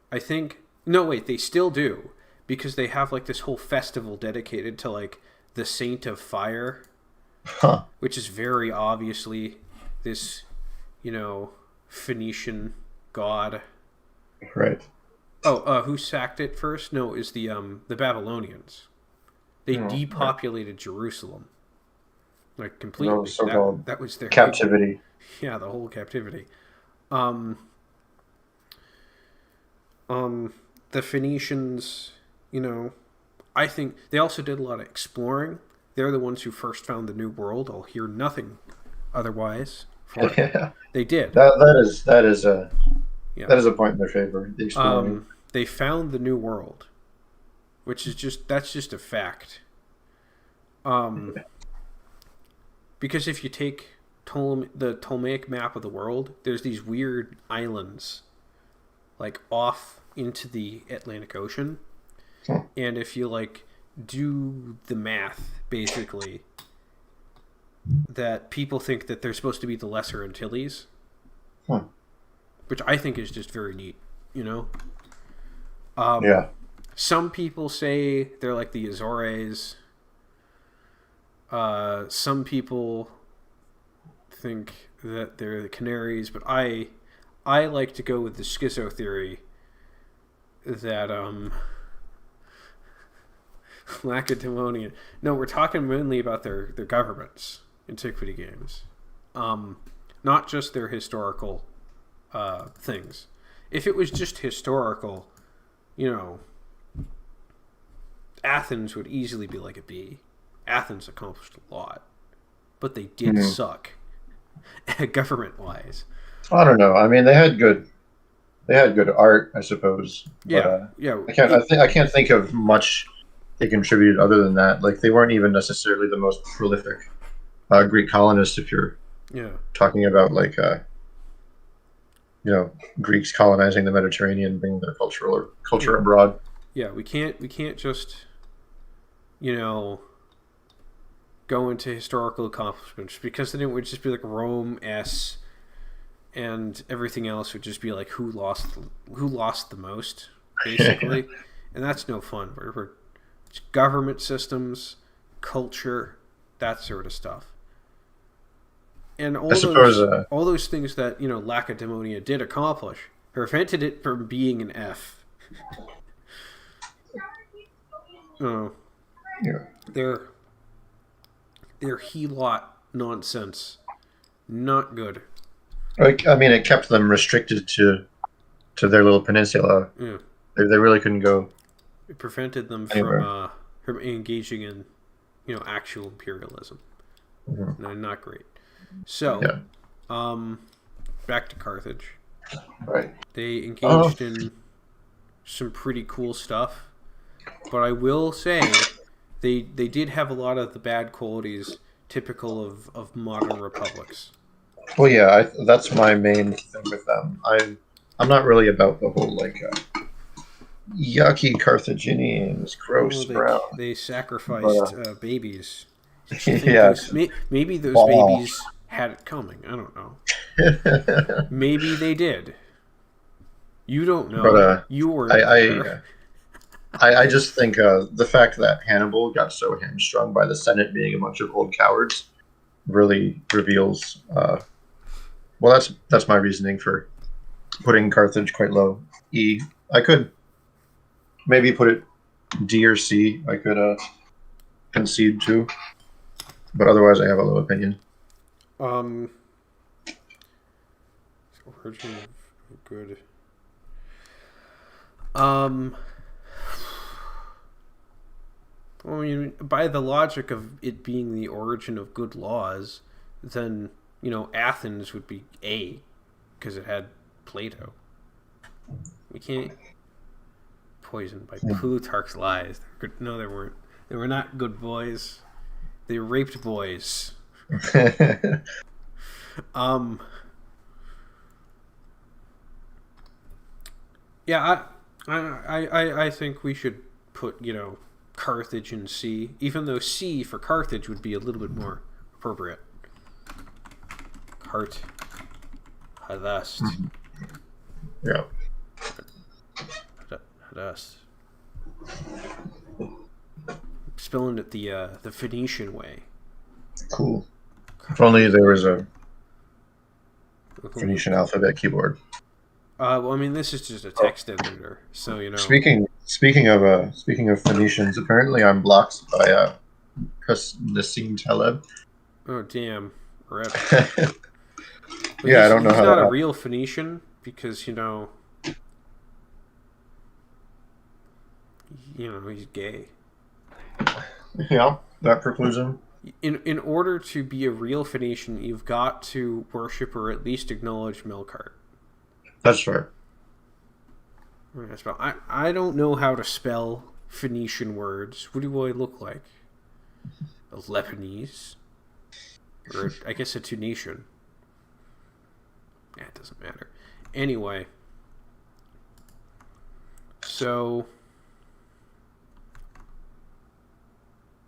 I think no wait, they still do because they have like this whole festival dedicated to like the Saint of Fire, Huh. which is very obviously this, Phoenician god. Right. Oh, who sacked it first? No, it was the Babylonians. They Oh, right. depopulated Jerusalem like The completely. so-called That was their big, captivity. yeah, the whole captivity. Um, the Phoenicians, I think they also did a lot of exploring. They're the ones who first found the New World. I'll hear nothing otherwise for it. Yeah. They did. That Yeah. is a point in their favor. The exploring. They found the New World, which is that's just a fact. Because if you take the Ptolemaic map of the world, there's these weird islands, like off into the Atlantic Ocean, Huh. and if you like do the math, basically, that people think that they're supposed to be the Lesser Antilles, Huh. which I think is just very neat. Um, Yeah. Some people say they're like the Azores. Some people think that they're the Canaries, but I like to go with the schizo theory that Lacedaemonian. No, we're talking mainly about their governments, antiquity games, not just their historical things. If it was just historical, Athens would easily be like a B. Athens accomplished a lot, but they did Mhm. suck government wise. I don't know. I mean, they had good art, I suppose, but Yeah, yeah. I can't think of much they contributed other than that. Like they weren't even necessarily the most prolific Greek colonists. If you're Yeah, talking about like Greeks colonizing the Mediterranean, bringing their culture yeah, abroad. yeah. We can't just you know go into historical accomplishments because then it would just be like Rome s, and everything else would just be like who lost the most basically, and that's no fun. It's government systems, culture, that sort of stuff, and I suppose. all those things that Lacedaemonia did accomplish prevented it from being an F. Oh, Yeah. they're helot nonsense, not good. Like, I mean, it kept them restricted to their little peninsula. Yeah, They really couldn't go it prevented them anywhere. from engaging in actual imperialism. Mhm. No, not great. So, Yeah. back to Carthage. Right. They Oh, engaged in some pretty cool stuff, but I will say they did have a lot of the bad qualities typical of modern republics. well, yeah. That's my main thing with them. I'm not really about the whole like yucky Carthaginians, Oh, gross brown. they But sacrificed babies. Do you think Yeah, those maybe those ball. babies had it coming? I don't know. Maybe they did. You don't But know. You I weren't I there. I just think the fact that Hannibal got so hamstrung by the Senate being a bunch of old cowards really reveals. Well, that's my reasoning for putting Carthage quite low. E. I could maybe put it D or C. I could concede to, but otherwise I have a low opinion. Um, origin of good. Um, I mean, by the logic of it being the origin of good laws, then Athens would be A, because it had Plato. We can't poisoned by Plutarch's lies. No, they weren't. They were not good boys. They raped boys. Um, yeah, I think we should put Carthage in C, even though C for Carthage would be a little bit more appropriate. Hadast. Yeah. Hadast. Spelling it the Phoenician way. Cool. If only there was a Phoenician alphabet keyboard. Well, I mean, this is just a text editor, so Speaking of Phoenicians, apparently I'm blocked by Nassim Taleb. Oh damn, rip. But Yeah, I don't know he's how not that a happened. real Phoenician because he's gay. Yeah, that precludes him. In order to be a real Phoenician, you've got to worship or at least acknowledge Melkart. That's fair. I don't know how to spell Phoenician words. What do I look like? A Lebanese? Or I guess a Tunisian. Yeah, it doesn't matter. Anyway. So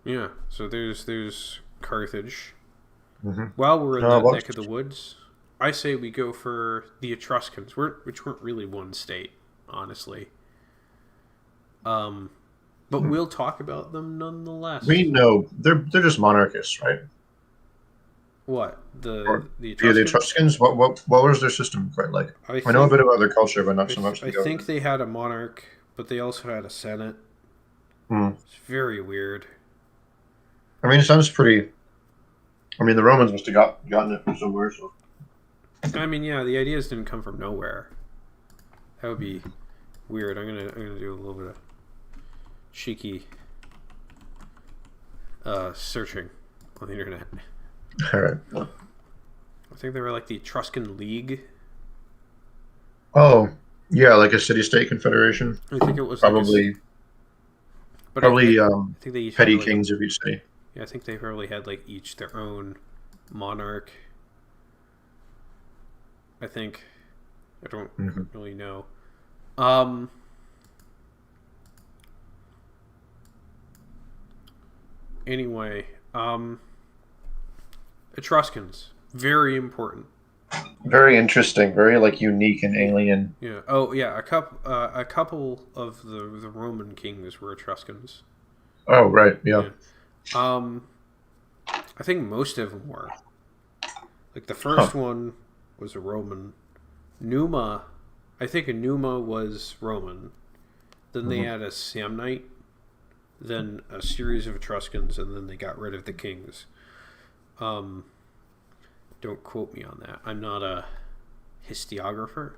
yeah, so there's Carthage. Mm-hmm. While we're in that neck of the woods, I say we go for the Etruscans, which weren't really one state, honestly. But we'll talk about them nonetheless. We know they're just monarchists, right? What Or the the Etruscans? Etruscans? What was their system quite like? I know a bit about their culture, but not so much the I think government. they had a monarch, but they also had a senate. Mm. It's very weird. I mean, it sounds pretty. I mean, the Romans must have gotten it from somewhere. So. I mean, yeah, the ideas didn't come from nowhere. That would be weird. I'm gonna do a little bit of cheeky searching on the internet. All right. I think they were like the Etruscan League. Oh, yeah, like a city-state confederation. I think it was Probably, like but probably I think they each petty had like kings of each city. yeah, I think they probably had like each their own monarch. I think I don't really know. Anyway, Etruscans, very important. Very interesting, very like unique and alien. Yeah. Oh, yeah. A couple of the Roman kings were Etruscans. Oh, right, yeah. Yeah. I think most of them were. Like the first one was a Roman. Numa, I think a Numa was Roman. Then they had a Samnite, then a series of Etruscans, and then they got rid of the kings. Don't quote me on that. I'm not a historiographer.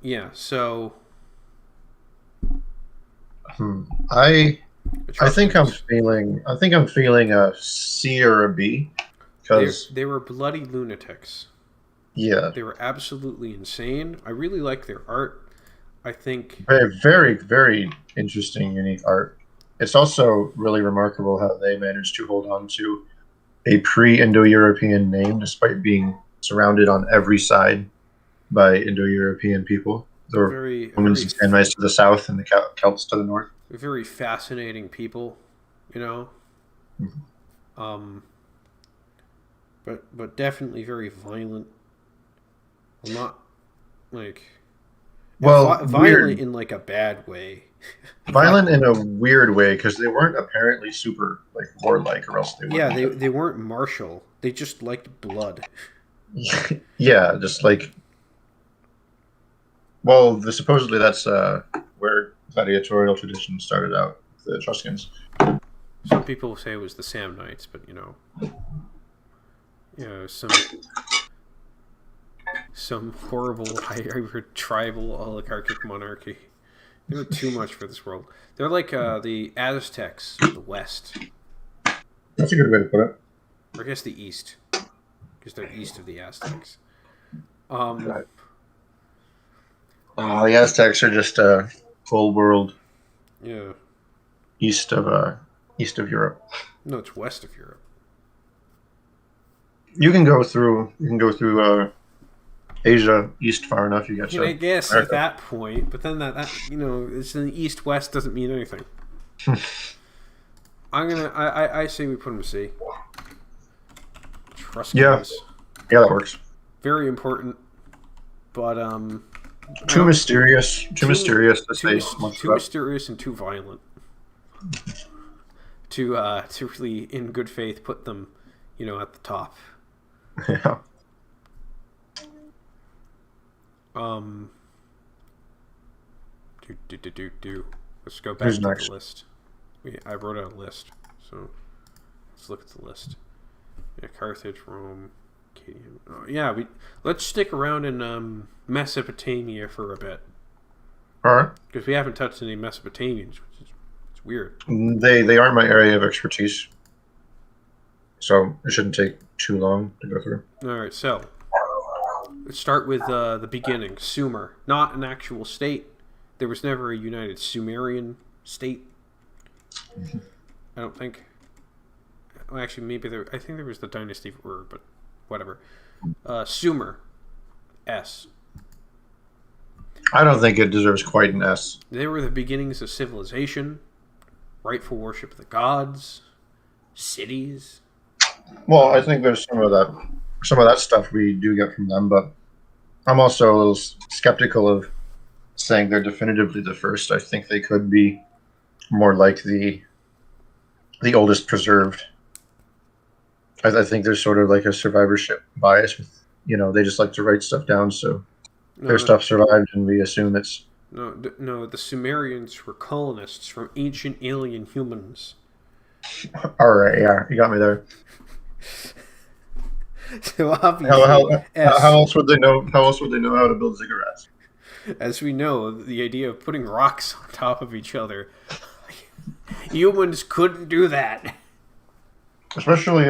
Yeah, so I think I'm Etruscans, feeling a C or a B because they were bloody lunatics. yeah, They were absolutely insane. I really like their art. I think very very very interesting, unique art. It's also really remarkable how they managed to hold on to a pre-Indo-European name despite being surrounded on every side by Indo-European people. The very Romans and Samnites to the south and the Celts to the north. very fascinating people, you know. Mhm. Um, but definitely very violent. Well, not like Well, violent weird, in like a bad way. violent in a weird way because they weren't apparently super like warlike, or else they Yeah, wouldn't have. they weren't martial. They just liked blood. Yeah, just like well, supposedly that's where gladiatorial tradition started out, the Etruscans. Some people say it was the Samnites, but some horrible hybrid tribal oligarchic monarchy. They were too much for this world. They're like the Aztecs of the West, That's a good way to put it. or I guess the East, because they're east of the Aztecs. Um, Right. The Aztecs are just full world yeah, east of east of Europe. no, it's west of Europe. You can go through Asia east far enough. You get I to guess at America. that point, but then that it's in the east-west doesn't mean anything. I say we put them to sea. Yeah, Etruscans, yeah, that works. very important, but Too mysterious. Too mysterious to too say much too about. mysterious and too violent to really in good faith put them, at the top. Yeah. Um, do. Let's go Who's back to the next? list. I wrote out a list, so let's look at the list. Yeah, Carthage, Rome, Akkadian. Oh, yeah, let's stick around in Mesopotamia for a bit All right. because we haven't touched any Mesopotamians, which is it's weird. They are my area of expertise, so it shouldn't take too long to go through. All right, so let's start with the beginning. Sumer, not an actual state. There was never a united Sumerian state. I don't think. Well, actually, maybe there. I think there was the dynasty of Ur, but whatever. Sumer, S. I don't think it deserves quite an S. They were the beginnings of civilization, rightful worship of the gods, cities. Well, I think there's some of that stuff we do get from them, but I'm also a little skeptical of saying they're definitively the first. I think they could be more like the oldest preserved. I think there's sort of like a survivorship bias with they just like to write stuff down, so No, their no, stuff survived, and we assume it's no. The Sumerians were colonists from ancient alien humans. all right. Yeah, you got me there. So How, obviously, how, how S. else would they know? How else would they know how to build ziggurats? As we know, the idea of putting rocks on top of each other, humans couldn't do that. Especially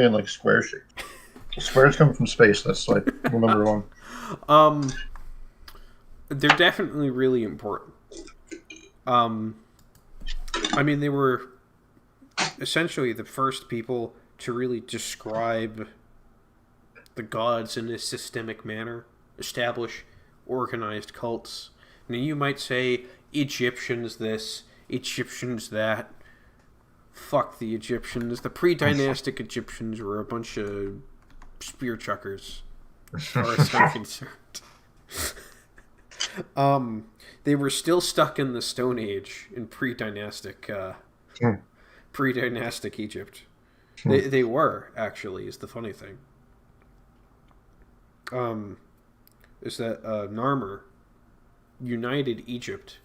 in like square shape. Squares come from space. That's like rule number one. Um, they're definitely really important. Um, I mean, they were essentially the first people to really describe the gods in a systemic manner, establish organized cults. Now, you might say Egyptians this, Egyptians that. Fuck the Egyptians. The pre-dynastic Egyptians were a bunch of spear chuckers, as far as I'm concerned. They were still stuck in the Stone Age in pre-dynastic Egypt. They were actually is the funny thing. Is that Narmer united Egypt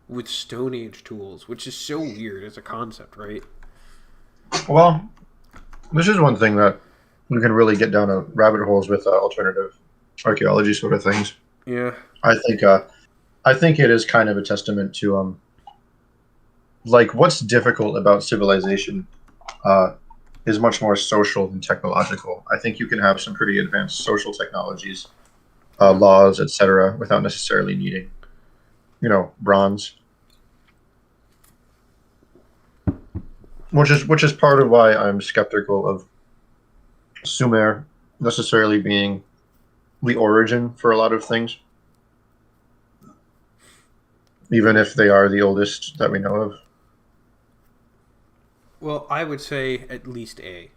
with Stone Age tools, which is so weird as a concept, right? Well, this is one thing that we can really get down a rabbit holes with alternative archaeology sort of things. Yeah. I think it is kind of a testament to like what's difficult about civilization is much more social than technological. I think you can have some pretty advanced social technologies, laws, etc., without necessarily needing, bronze. Which is part of why I'm skeptical of Sumer necessarily being the origin for a lot of things. even if they are the oldest that we know of. Well, I would say at least A.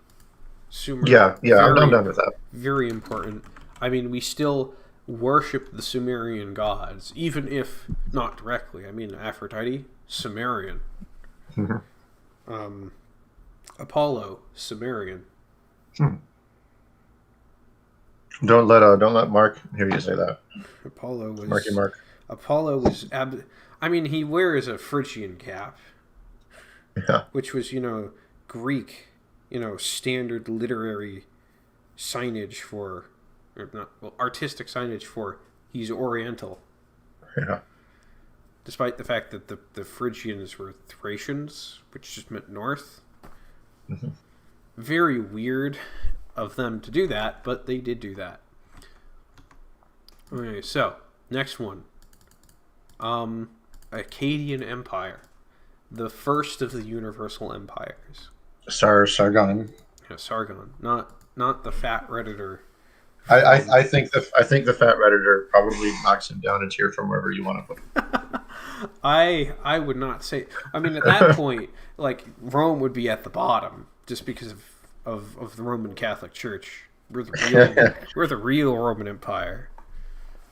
Sumer, Yeah, yeah, I'm very, done with that. very important. I mean, we still worship the Sumerian gods, even if not directly. I mean, Aphrodite, Sumerian. Hmm. Um, Apollo, Sumerian. Hmm. Don't let Mark hear you say that. Apollo Marky was Mark. Apollo was I mean, he wears a Phrygian cap, Yeah, which was Greek, standard literary signage for, or not, well, artistic signage for he's Oriental, yeah. despite the fact that the Phrygians were Thracians, which just meant north. Hmm. Very weird of them to do that, but they did do that. Okay, so next one, Akkadian Empire, the first of the universal empires. Sargon. Sargon, not the fat redditor from. I think the fat redditor probably knocks him down a tier from wherever you want to put I would not say. I mean, at that point, like Rome would be at the bottom just because of the Roman Catholic Church. him. We're the real Roman Empire.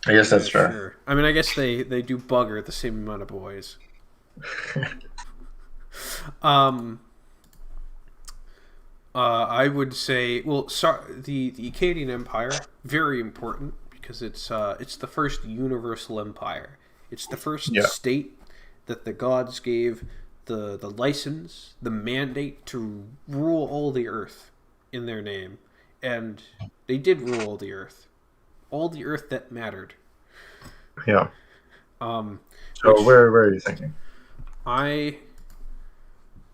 I guess Yeah, that's fair. sure. I mean, I guess they do bugger the same amount of boys. Um, I would say, well, the Akkadian Empire, very important because it's the first universal empire. It's the first Yeah, state that the gods gave the license, the mandate to rule all the earth in their name, and they did rule all the earth that mattered. yeah. Um, So which where are you thinking? I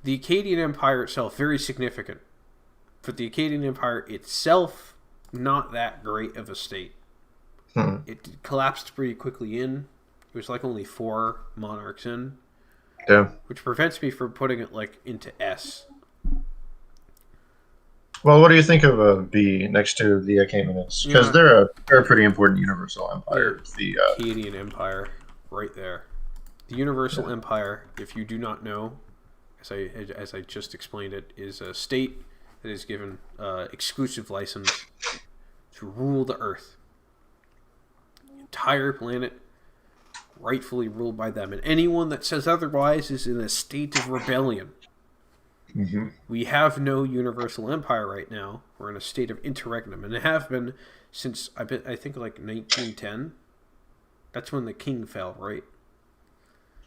the Akkadian Empire itself very significant. But the Akkadian Empire itself, not that great of a state. Hmm. It collapsed pretty quickly in. It was like only 4 monarchs in, Yeah. which prevents me from putting it like into S. Well, what do you think of B next to the Achaemenids? Because Yeah, they're a pretty important universal the empire. The Akkadian Empire, right there. The Universal Empire, if you do not know, as I just explained it, is a state that is given exclusive license to rule the Earth. The entire planet rightfully ruled by them. And anyone that says otherwise is in a state of rebellion. mhm. We have no universal empire right now. We're in a state of interregnum, and it have been since I think like 1910. That's when the king fell, right?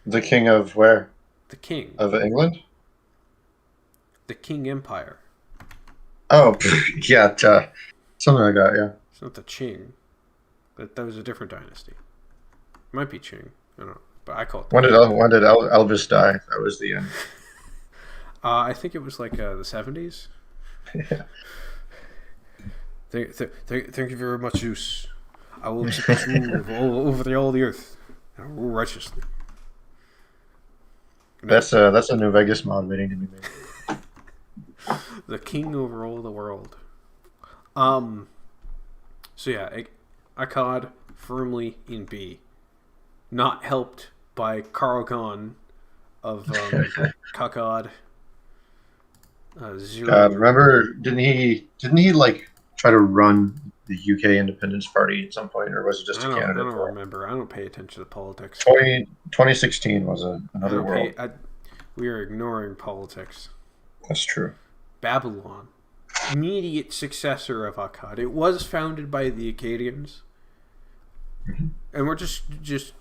The king of where? The king, Of England? the King Empire. Oh, yeah, something like that. Yeah. It's not the Qing. That was a different dynasty. It might be Qing. I don't know, but I call it the When did King. Elvis die? That was the end. I think it was like the 70s. Yeah. Thank you very much, Zeus. I will execute rule over all the earth, and I will rule righteously. That's a New Vegas mod waiting to be made. The king over all the world. So yeah, Akkad firmly in B, not helped by Karl of Kakad. God, Zero. remember? Didn't he like try to run the UK Independence Party at some point, or was it just a I candidate don't for it? remember. I don't pay attention to politics. 2016 was I another don't pay. world. We are ignoring politics. That's true. Babylon, immediate successor of Akkad. It was founded by the Akkadians, Mhm. and we're just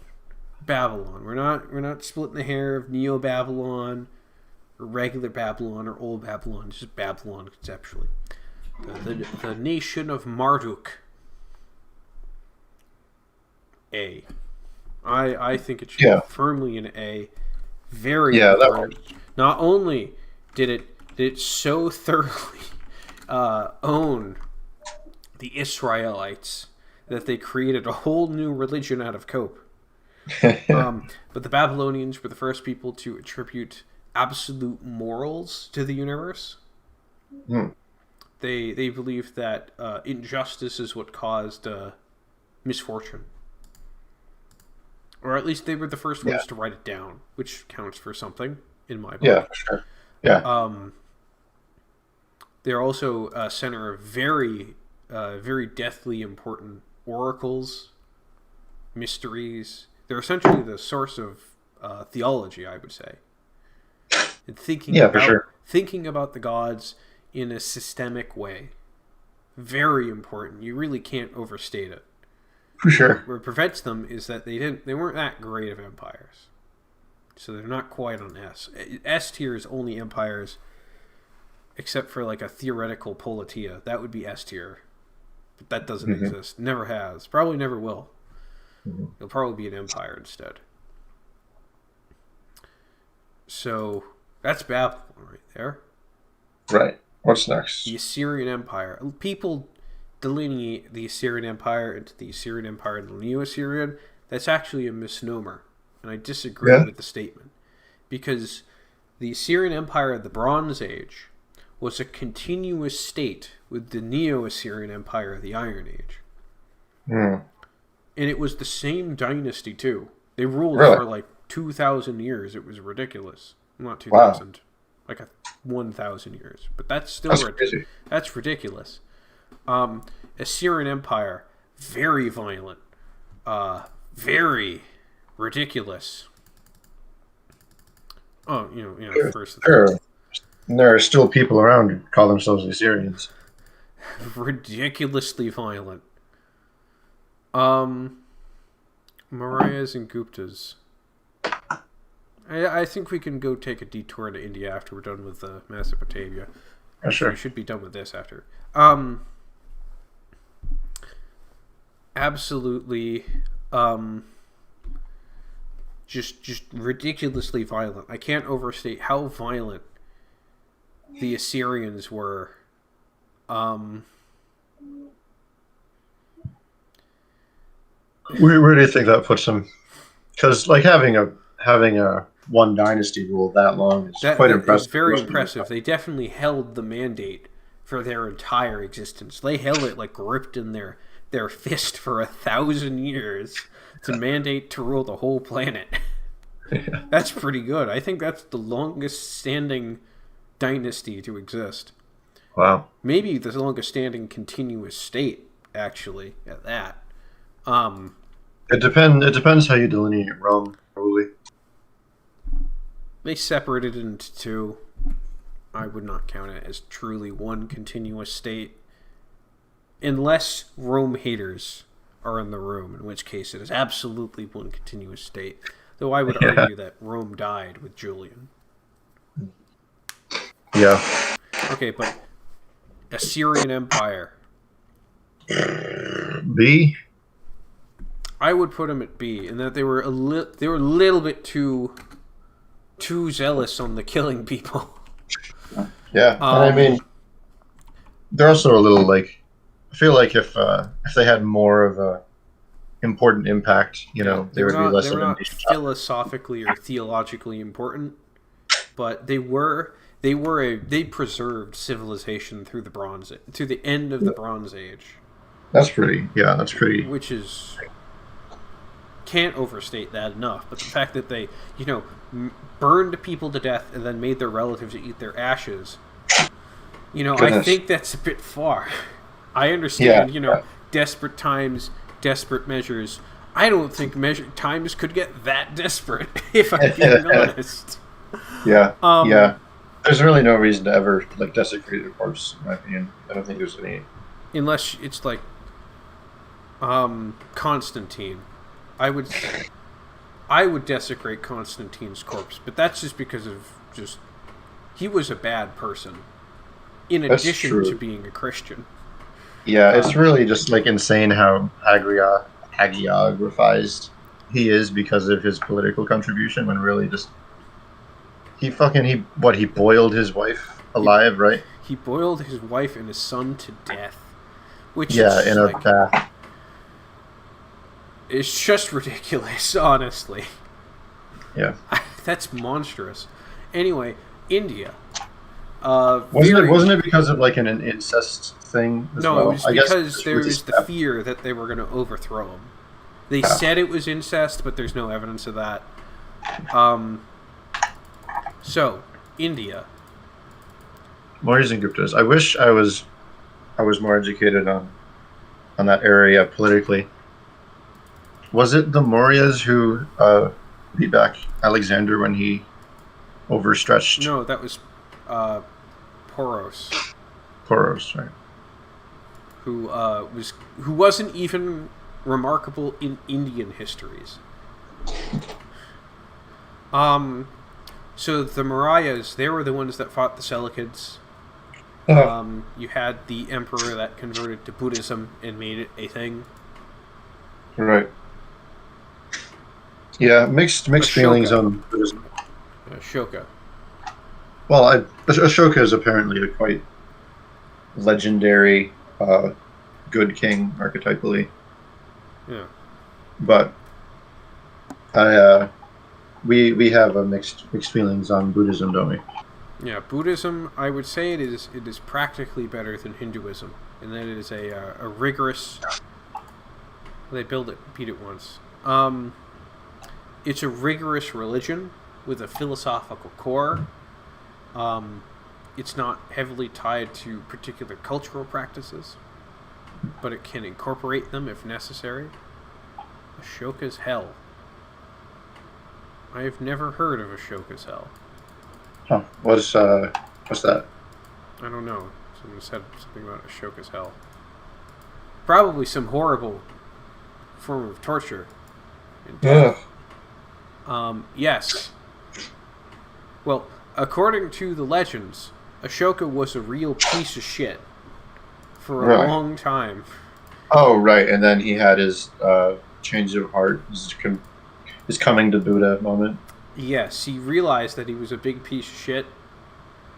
Babylon. We're not splitting the hair of Neo Babylon, or regular Babylon, or old Babylon. It's just Babylon conceptually. The nation of Marduk. A. I think it should Yeah. be firmly an A. Very Yeah, that important. Not only did it so thoroughly own the Israelites that they created a whole new religion out of cope. But the Babylonians were the first people to attribute absolute morals to the universe. Hmm. They believed that injustice is what caused misfortune. Or at least they were the first Yeah. ones to write it down, which counts for something in my book. Yeah, for sure. Yeah. They're also a center of very, very deathly important oracles, mysteries. They're essentially the source of theology, I would say. And thinking about the gods in a systemic way. Very important. You really can't overstate it. For sure. What prevents them is that they weren't that great of empires. So they're not quite on S. S tier is only empires except for like a theoretical Politeia. That would be S tier. But that doesn't exist. Never has. Probably never will. It'll probably be an empire instead. So that's Babylon right there. Right. What's next? The Assyrian Empire. People delineate the Assyrian Empire into the Assyrian Empire and the Neo-Assyrian. That's actually a misnomer. And I disagree with the statement. Because the Assyrian Empire of the Bronze Age was a continuous state with the Neo-Assyrian Empire of the Iron Age. And it was the same dynasty, too. They ruled for like 2,000 years. It was ridiculous. Not 2,000. Like 1,000 years. But that's still that's ridiculous. Assyrian Empire, very violent. Very ridiculous. Oh, first. Sure. And there are still people around who call themselves Assyrians. Ridiculously violent. Mauryas and Guptas. I think we can go take a detour to India after we're done with Mesopotamia. Sure. We should be done with this after. Absolutely. Just ridiculously violent. I can't overstate how violent the Assyrians were. Where do you think that puts them? Because like having a one dynasty rule that long is quite impressive. It's very impressive. They definitely held the mandate for their entire existence. They held it like gripped in their fist for 1,000 years to mandate to rule the whole planet. Yeah. That's pretty good. I think that's the longest standing dynasty to exist. Wow. Maybe the longest standing continuous state, actually, at that. It depends how you delineate Rome, probably. They separated it into two. I would not count it as truly one continuous state. Unless Rome haters are in the room, in which case it is absolutely one continuous state. Though I would argue that Rome died with Julian. Yeah. Okay, but Assyrian Empire. B? I would put them at B, in that they were a little bit too zealous on the killing people. Yeah. I mean, they're also a little like. I feel like if they had more of a important impact, they would be less of a not philosophically or theologically important, but they preserved civilization through the end of the Bronze Age. That's pretty. Which is, can't overstate that enough. But the fact that they, burned people to death and then made their relatives eat their ashes, I think that's a bit far. I understand, desperate times, desperate measures. I don't think times could get that desperate, if I'm being honest. Yeah. There's really no reason to ever desecrate a corpse, in my opinion. I don't think there's any. Unless it's like Constantine. I would desecrate Constantine's corpse, but that's just because of he was a bad person. In addition to being a Christian. Yeah, it's really just insane how hagiographised he is because of his political contribution, when really just he boiled his wife alive, right? He boiled his wife and his son to death. Which in a bath. It's just ridiculous, honestly. Yeah. That's monstrous. Anyway, India. Wasn't it because of an incest thing as well? No, it was because there was the fear that they were going to overthrow him. They said it was incest, but there's no evidence of that. So, India. Mauryas and Guptas. I wish I was more educated on that area politically. Was it the Mauryas who beat back Alexander when he overstretched? No, that was Poros. Poros, right? Who wasn't even remarkable in Indian histories. So the Mauryas, they were the ones that fought the Selekids. You had the emperor that converted to Buddhism and made it a thing. Right. Yeah, mixed feelings on Buddhism. Ashoka. Well, Ashoka is apparently a quite legendary good king archetypally. Yeah. But we have a mixed feelings on Buddhism, don't we? Yeah, Buddhism, I would say it is practically better than Hinduism, and that it is a rigorous. They beat it once. It's a rigorous religion with a philosophical core. It's not heavily tied to particular cultural practices, but it can incorporate them if necessary. Ashoka's Hell. I have never heard of Ashoka's Hell. Huh. What's that? I don't know. Someone said something about Ashoka's Hell. Probably some horrible form of torture. Yeah. Yes. Well, according to the legends, Ashoka was a real piece of shit for a long time. Oh, right. And then he had his change of heart, his coming to Buddha moment. Yes, he realized that he was a big piece of shit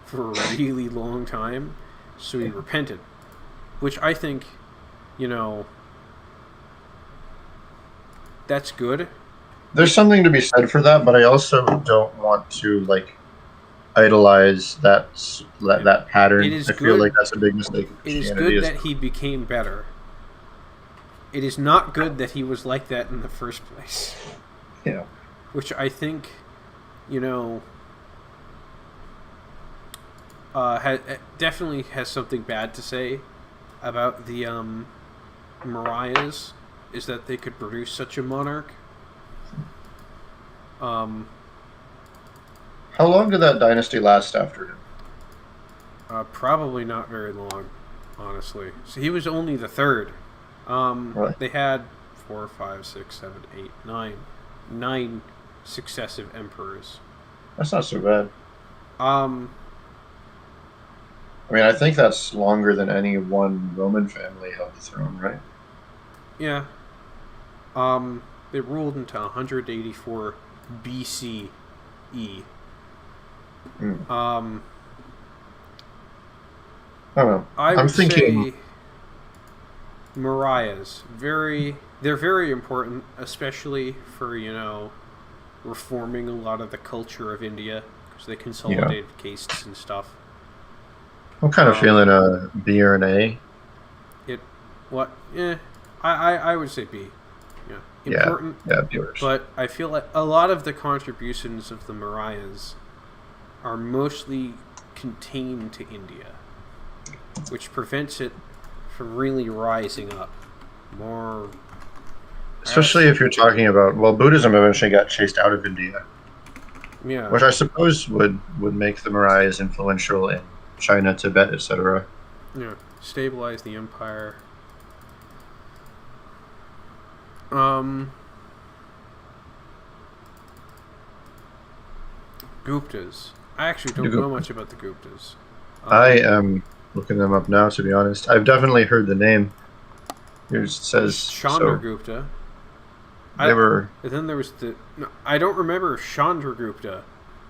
for a really long time, so he repented. Which I think, that's good. There's something to be said for that, but I also don't want to, idolize that pattern. It is I feel like that's a big mistake. It is good that he became better. It is not good that he was like that in the first place. Yeah. Which I think, definitely has something bad to say about the Mauryas, is that they could produce such a monarch. How long did that dynasty last after him? Probably not very long, honestly. So he was only the third. Right. They had 4, 5, 6, 7, 8, 9 successive emperors. That's not so bad. I mean, I think that's longer than any one Roman family held the throne, right? Yeah. They ruled until 184 BCE. I don't know. I'm thinking Mauryas, they're very important, especially for, reforming a lot of the culture of India, because they consolidated castes and stuff. I'm kind of feeling a B or an A. I would say B. Yeah. Important. Yeah, B or. But I feel like a lot of the contributions of the Mauryas are mostly contained to India, which prevents it from really rising up more. Especially if you're talking about, Buddhism eventually got chased out of India. Yeah. Which I suppose would make the Mauryas influential in China, Tibet, etc. Yeah. Stabilize the empire. Guptas. I actually don't know much about the Guptas. I am looking them up now, to be honest. I've definitely heard the name. Here it says Chandragupta. Never. And then there was I don't remember if Chandragupta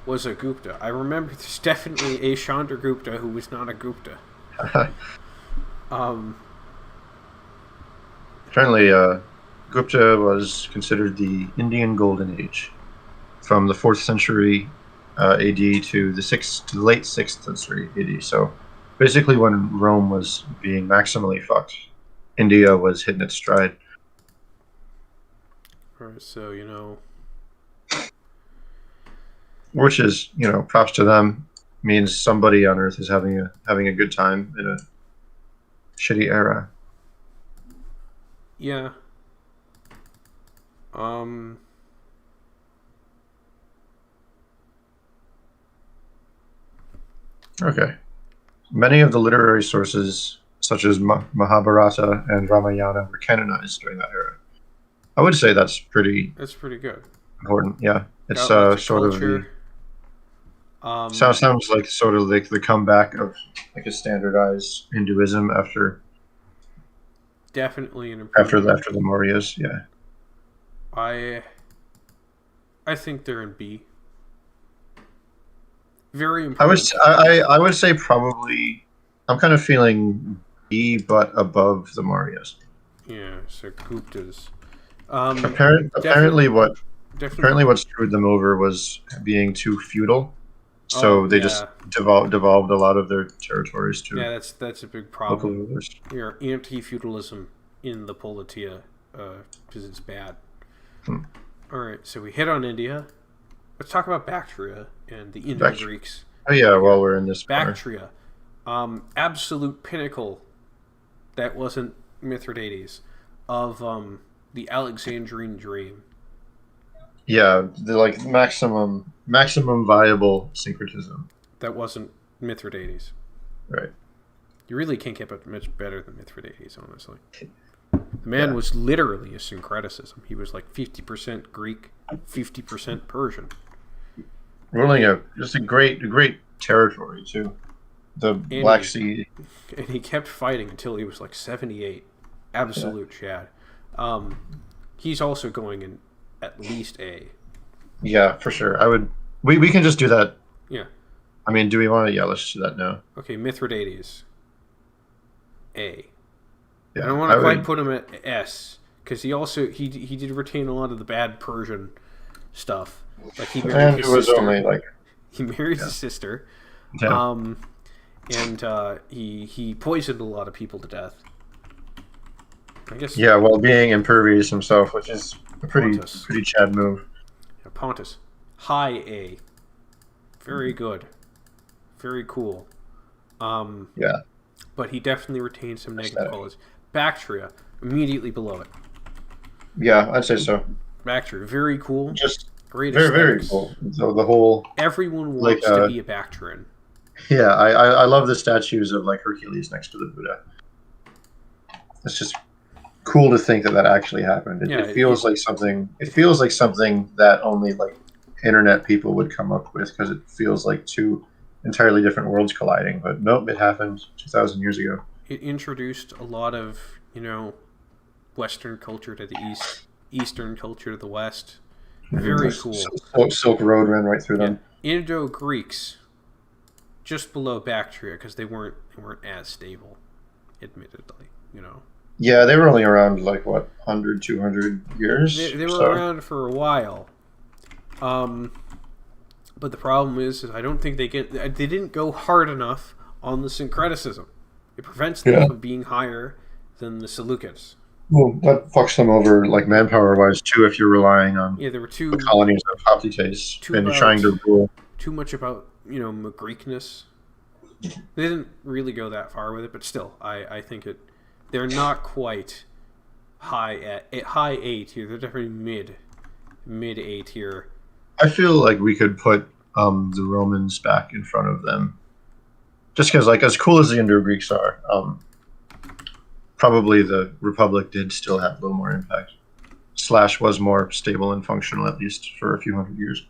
was a Gupta. I remember there's definitely a Chandragupta who was not a Gupta. Apparently, Gupta was considered the Indian Golden Age, from the 4th century AD to the late 6th century AD. So, basically, when Rome was being maximally fucked, India was hitting its stride. Alright, so, which is, props to them. Means somebody on Earth is having a good time in a shitty era. yeah. Um, Okay. Many of the literary sources, such as Mahabharata and Ramayana, were canonized during that era. I would say that's pretty that's pretty good. important. Yeah, it's Got lots of sort of the culture. sounds like sort of like the comeback of like a standardized Hinduism Definitely an improvement. after the Mauryas. Yeah, I I think they're in B. Very important. I would say probably I'm kind of feeling B, but above the Mauryas. Yeah, so Guptas. Apparently, Definitely. what screwed them over was being too feudal. Oh So they just yeah, devolved a lot of their territories yeah. to That's a big local problem. rulers. We are anti-feudalism in the Politia because it's bad. Hmm. All right, so we hit on India. Let's talk about Bactria and the Back, Indo-Greeks oh yeah, over while here. we're in this corner. Bactria, absolute pinnacle that wasn't Mithridates of the Alexandrine dream. Yeah, the like maximum viable syncretism. That wasn't Mithridates. Right. You really can't get much better than Mithridates, honestly. The man Yeah. was literally a syncreticism. He was like 50% Greek, 50% Persian. Ruling just a great territory too. The And Black he, Sea. and he kept fighting until he was like 78. Yeah. Absolute Chad. He's also going in at least A. Yeah, for sure. I would. We can just do that. Yeah. I mean, do we want to? Yeah, let's do that now. Okay, Mithridates. A. I Yeah, don't want I to quite would. put him at S because he did retain a lot of the bad Persian stuff. Like he married And his it was sister. only like He married yeah, his sister. yeah, Um, and he poisoned a lot of people to death. I guess yeah. While being impervious himself, which is a Pontus. pretty Chad move. Yeah, Pontus. High A. Very good. Very cool. Yeah, But he definitely retained some negative aesthetic. qualities. Bactria, immediately below it. Yeah, I'd say so. Bactria, very cool. Just Great very aesthetics. cool. So the whole Everyone like wants to be a Bactrian. yeah, I love the statues of like Hercules next to the Buddha. It's just cool to think that actually happened. Yeah, It feels like something. It feels like something that only like internet people would come up with because it feels like two entirely different worlds colliding. But nope, it happened 2,000 years ago. it introduced a lot of, Western culture to the East, Eastern culture to the West. Very cool. Silk Road ran right through Yeah. them. Indo-Greeks, just below Bactria, because they weren't as stable, admittedly, Yeah, they were only around like what 100, 200 years. They were So around for a while. But the problem is I don't think they didn't go hard enough on the syncreticism. It prevents them yeah, from being higher than the Seleucids. well, that fucks them over like manpower wise too. If you're relying on Yeah, they were the colonies of Hoptites and you're trying to rule. too much about Greekness. They didn't really go that far with it, but still, I think they're not quite high A tier. They're definitely mid A tier. I feel like we could put the Romans back in front of them, just because, like, as cool as the Indo-Greeks are, probably the Republic did still have a little more impact. Slash was more stable and functional, at least for a few hundred years.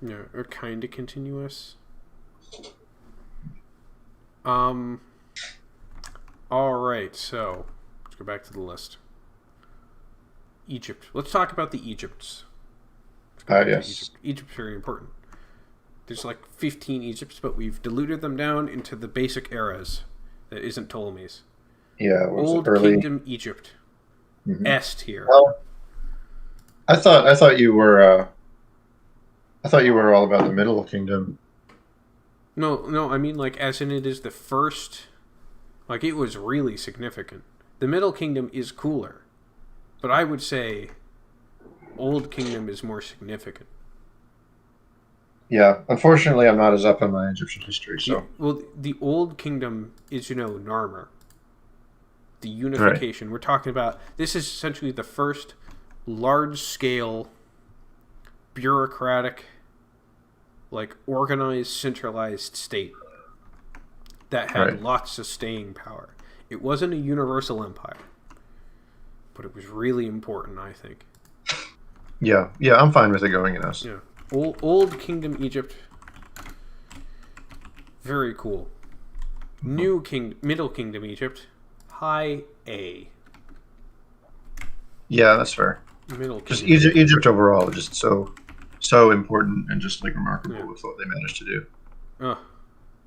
Yeah, or kind of continuous. All right, so let's go back to the list. Egypt. Let's talk about the Egypts. Yes. Egypt's very important. There's like 15 Egypts, but we've diluted them down into the basic eras that isn't Ptolemy's. Yeah. Old early? Kingdom Egypt. Mhm. S tier. Well, I thought you were all about the Middle Kingdom. No, I mean like as in it is the first. Like it was really significant. The Middle Kingdom is cooler, but I would say Old Kingdom is more significant. Yeah, unfortunately, I'm not as up on my Egyptian history, so Well, the Old Kingdom is, Narmer. The right, unification. We're talking about, this is essentially the first large-scale, bureaucratic, like, organized, centralized state that had right. lots of staying power. It wasn't a universal empire, but it was really important, I think. Yeah, yeah, I'm fine with it going in us. Yeah. Old Kingdom Egypt, very cool. Middle Kingdom Egypt, high A. Yeah, that's fair. Middle Just Kingdom Egypt. Egypt overall, just so important and just like Yeah. remarkable with what they managed to do. Oh,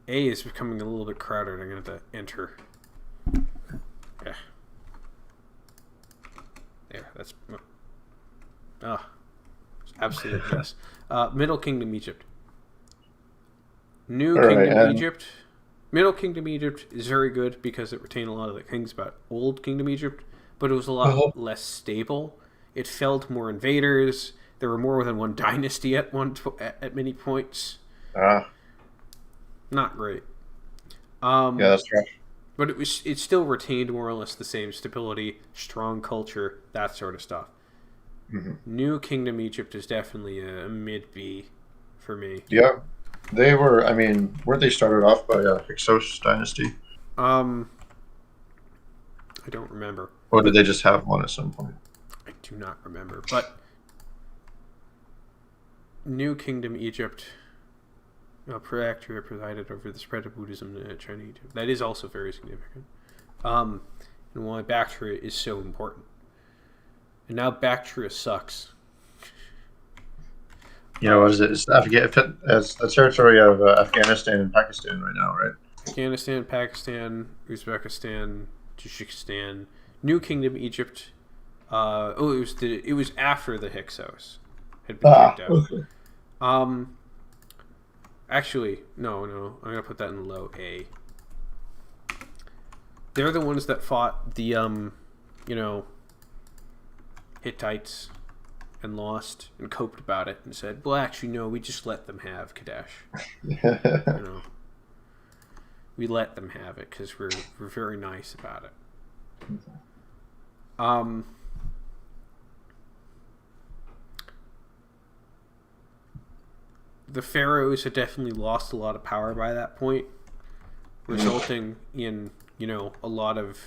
A is becoming a little bit crowded. I'm going to have to enter. Yeah. There, that's... Ah, it's absolute mess. Middle Kingdom Egypt. New All right, Kingdom and Egypt. Middle Kingdom Egypt is very good because it retained a lot of the things about Old Kingdom Egypt, but it was a lot less stable. It felt more invaders. There were more than one dynasty at many points. ah, Not great. yeah, that's right. But it still retained more or less the same stability, strong culture, that sort of stuff. Mm-hmm. New Kingdom Egypt is definitely a mid B for me. Yeah, they were. I mean, weren't they started off by Hyksos dynasty, Um, I don't remember. or did they just have one at some point? I do not remember. But New Kingdom Egypt, Praetor presided over the spread of Buddhism in China. Egypt. That is also very significant. And why Bactria is so important. And now Bactria sucks. You know, what is it? It's the territory of Afghanistan and Pakistan right now, right? Afghanistan, Pakistan, Uzbekistan, Tajikistan, New Kingdom Egypt. It was after the Hyksos had been kicked out. Okay. Actually, no, I'm gonna put that in low A. They're the ones that fought the Hittites and lost and coped about it and said, well, actually, no, we just let them have Kadesh. We let them have it because we're very nice about it. The pharaohs had definitely lost a lot of power by that point, resulting in a lot of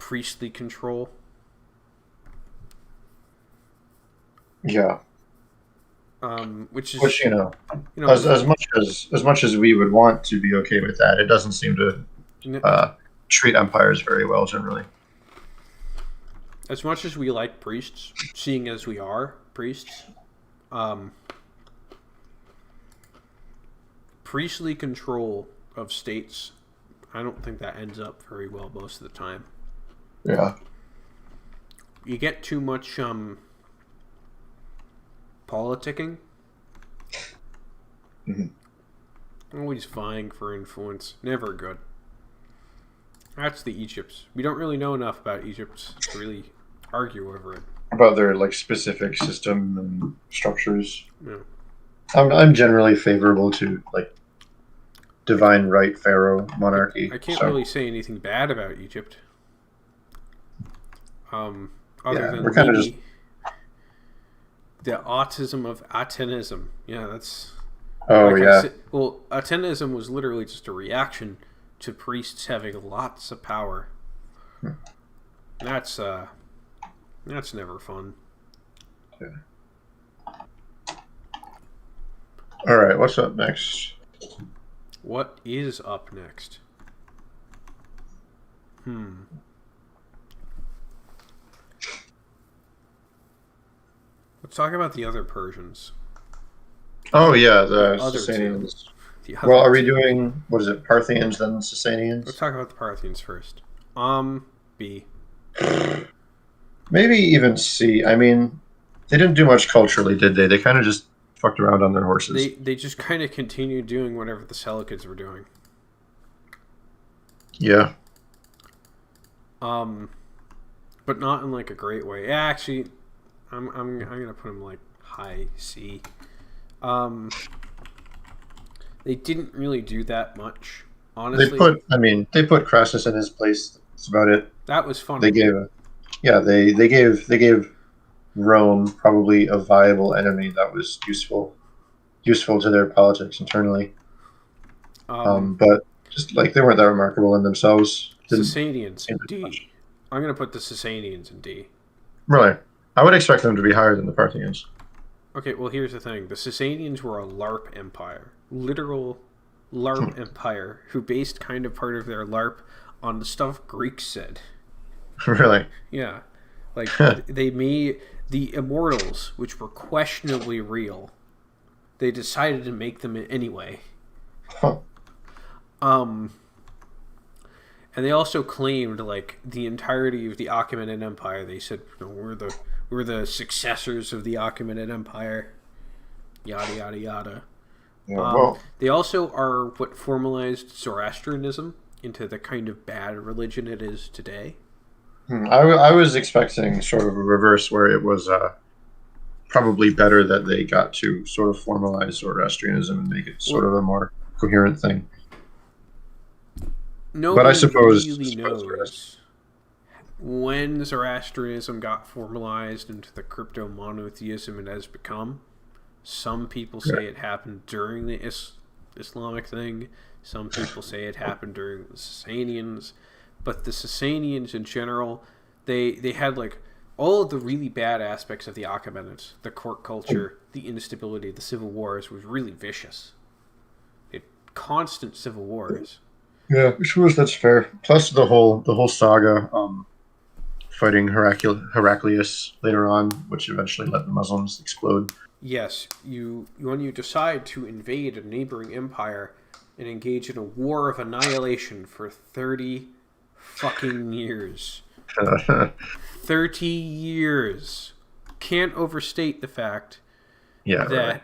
priestly control. Yeah. Which is Which as much as we would want to be okay with that, it doesn't seem to treat empires very well generally. As much as we like priests, seeing as we are priests, priestly control of states, I don't think that ends up very well most of the time. Yeah. You get too much politicking. Mm-hmm. Always vying for influence. Never good. That's the Egypts. We don't really know enough about Egypt to really argue over it. About their like specific system and structures. Yeah. I'm generally favorable to like divine right pharaoh monarchy. I can't really say anything bad about Egypt. Other than we're kind of just the autism of Atenism. Yeah, that's... Oh, yeah. Atenism was literally just a reaction to priests having lots of power. That's never fun. Yeah. All right, what's up next? What is up next? Let's talk about the other Persians. Oh yeah, the other Sasanians. two. Well, are we doing what is it? Parthians then Sasanians? Let's talk about the Parthians first. B. Maybe even C. I mean, they didn't do much culturally, did they? They kind of just fucked around on their horses. They just kind of continued doing whatever the Seleucids were doing. Yeah. But not in like a great way. Actually, I'm gonna put him like high C. Um, they didn't really do that much, honestly. They put Crassus in his place. That's about it. That was They funny. gave, they gave Rome probably a viable enemy that was useful to their politics internally. Um, But just like they weren't that remarkable in themselves. Didn't Sasanians, seem to do much. D. I'm gonna put the Sasanians in D. Really, I would expect them to be higher than the Parthians. Okay, well here's the thing: the Sasanians were a LARP empire, literal LARP empire, who based kind of part of their LARP on the stuff Greeks said. Really. Yeah, like they made the immortals, which were questionably real. They decided to make them anyway. Huh. And they also claimed like the entirety of the Achaemenid Empire. They said, we're the successors of the Achaemenid Empire. Yada yada yada. Yeah, well, They also are what formalized Zoroastrianism into the kind of bad religion it is today. I was expecting sort of a reverse where it was probably better that they got to sort of formalize Zoroastrianism and make it sort of a more coherent thing. But I Nobody really knows when Zoroastrianism got formalized into the crypto monotheism it has become. Some people say it happened during the Islamic thing. Some people say it happened during the Sasanians. But the Sasanians in general, they had like all of the really bad aspects of the Achaemenids. The court culture, the instability, the civil wars was really vicious. It constant civil wars. Yeah, I suppose that's fair. Plus the whole saga, fighting Heraclius later on, which eventually let the Muslims explode. Yes, when you decide to invade a neighboring empire and engage in a war of annihilation for 30 fucking years. 30 years. Can't overstate the fact that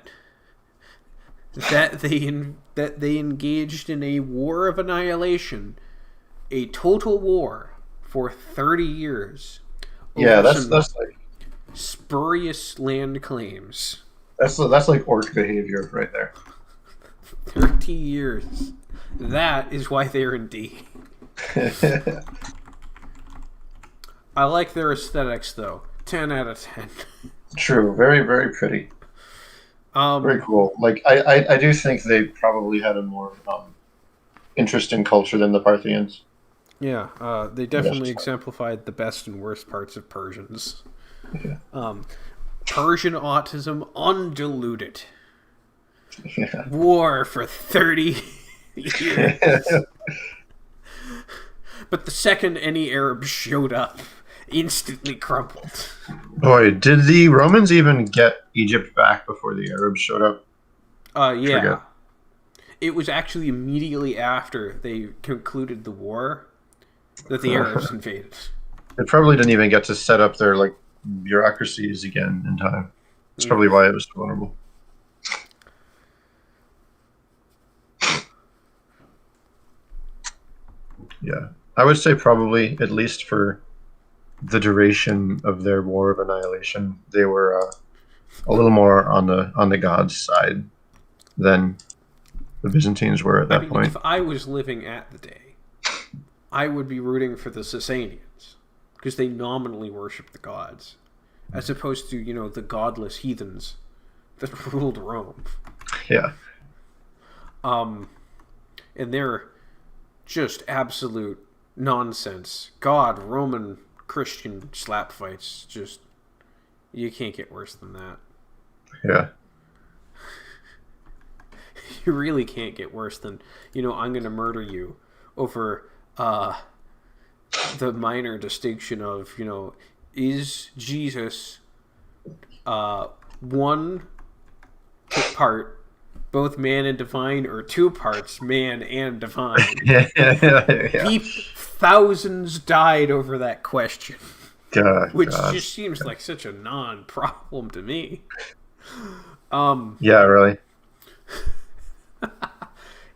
they engaged in a war of annihilation, a total war for 30 years. Yeah, that's like spurious land claims. That's like orc behavior right there. 30 years. That is why they're in D. I like their aesthetics though. 10 out of 10. True. Very, very pretty. Very cool. Like I do think they probably had a more interesting culture than the Parthians. Yeah, they definitely exemplified the best and worst parts of Persians. Yeah. Persian autism undiluted. Yeah. War for 30 years. But the second any Arab showed up, instantly crumbled. Boy, did the Romans even get Egypt back before the Arabs showed up? Yeah. Forget. It was actually immediately after they concluded the war that the Arabs invaded. They probably didn't even get to set up their like bureaucracies again in time. That's probably why it was so vulnerable. Yeah, I would say probably at least for the duration of their war of annihilation, they were a little more on the gods' side than the Byzantines were at that point. If I was living at the day, I would be rooting for the Sasanians because they nominally worship the gods, as opposed to the godless heathens that ruled Rome. Yeah. And they're just absolute nonsense. God, Roman, Christian slap fights. Just you can't get worse than that. Yeah. You really can't get worse than I'm gonna murder you over the minor distinction of is Jesus one part both man and divine, or two parts man and divine? Yeah. Thousands died over that question. Which God. just seems like such a non-problem to me. Yeah, really.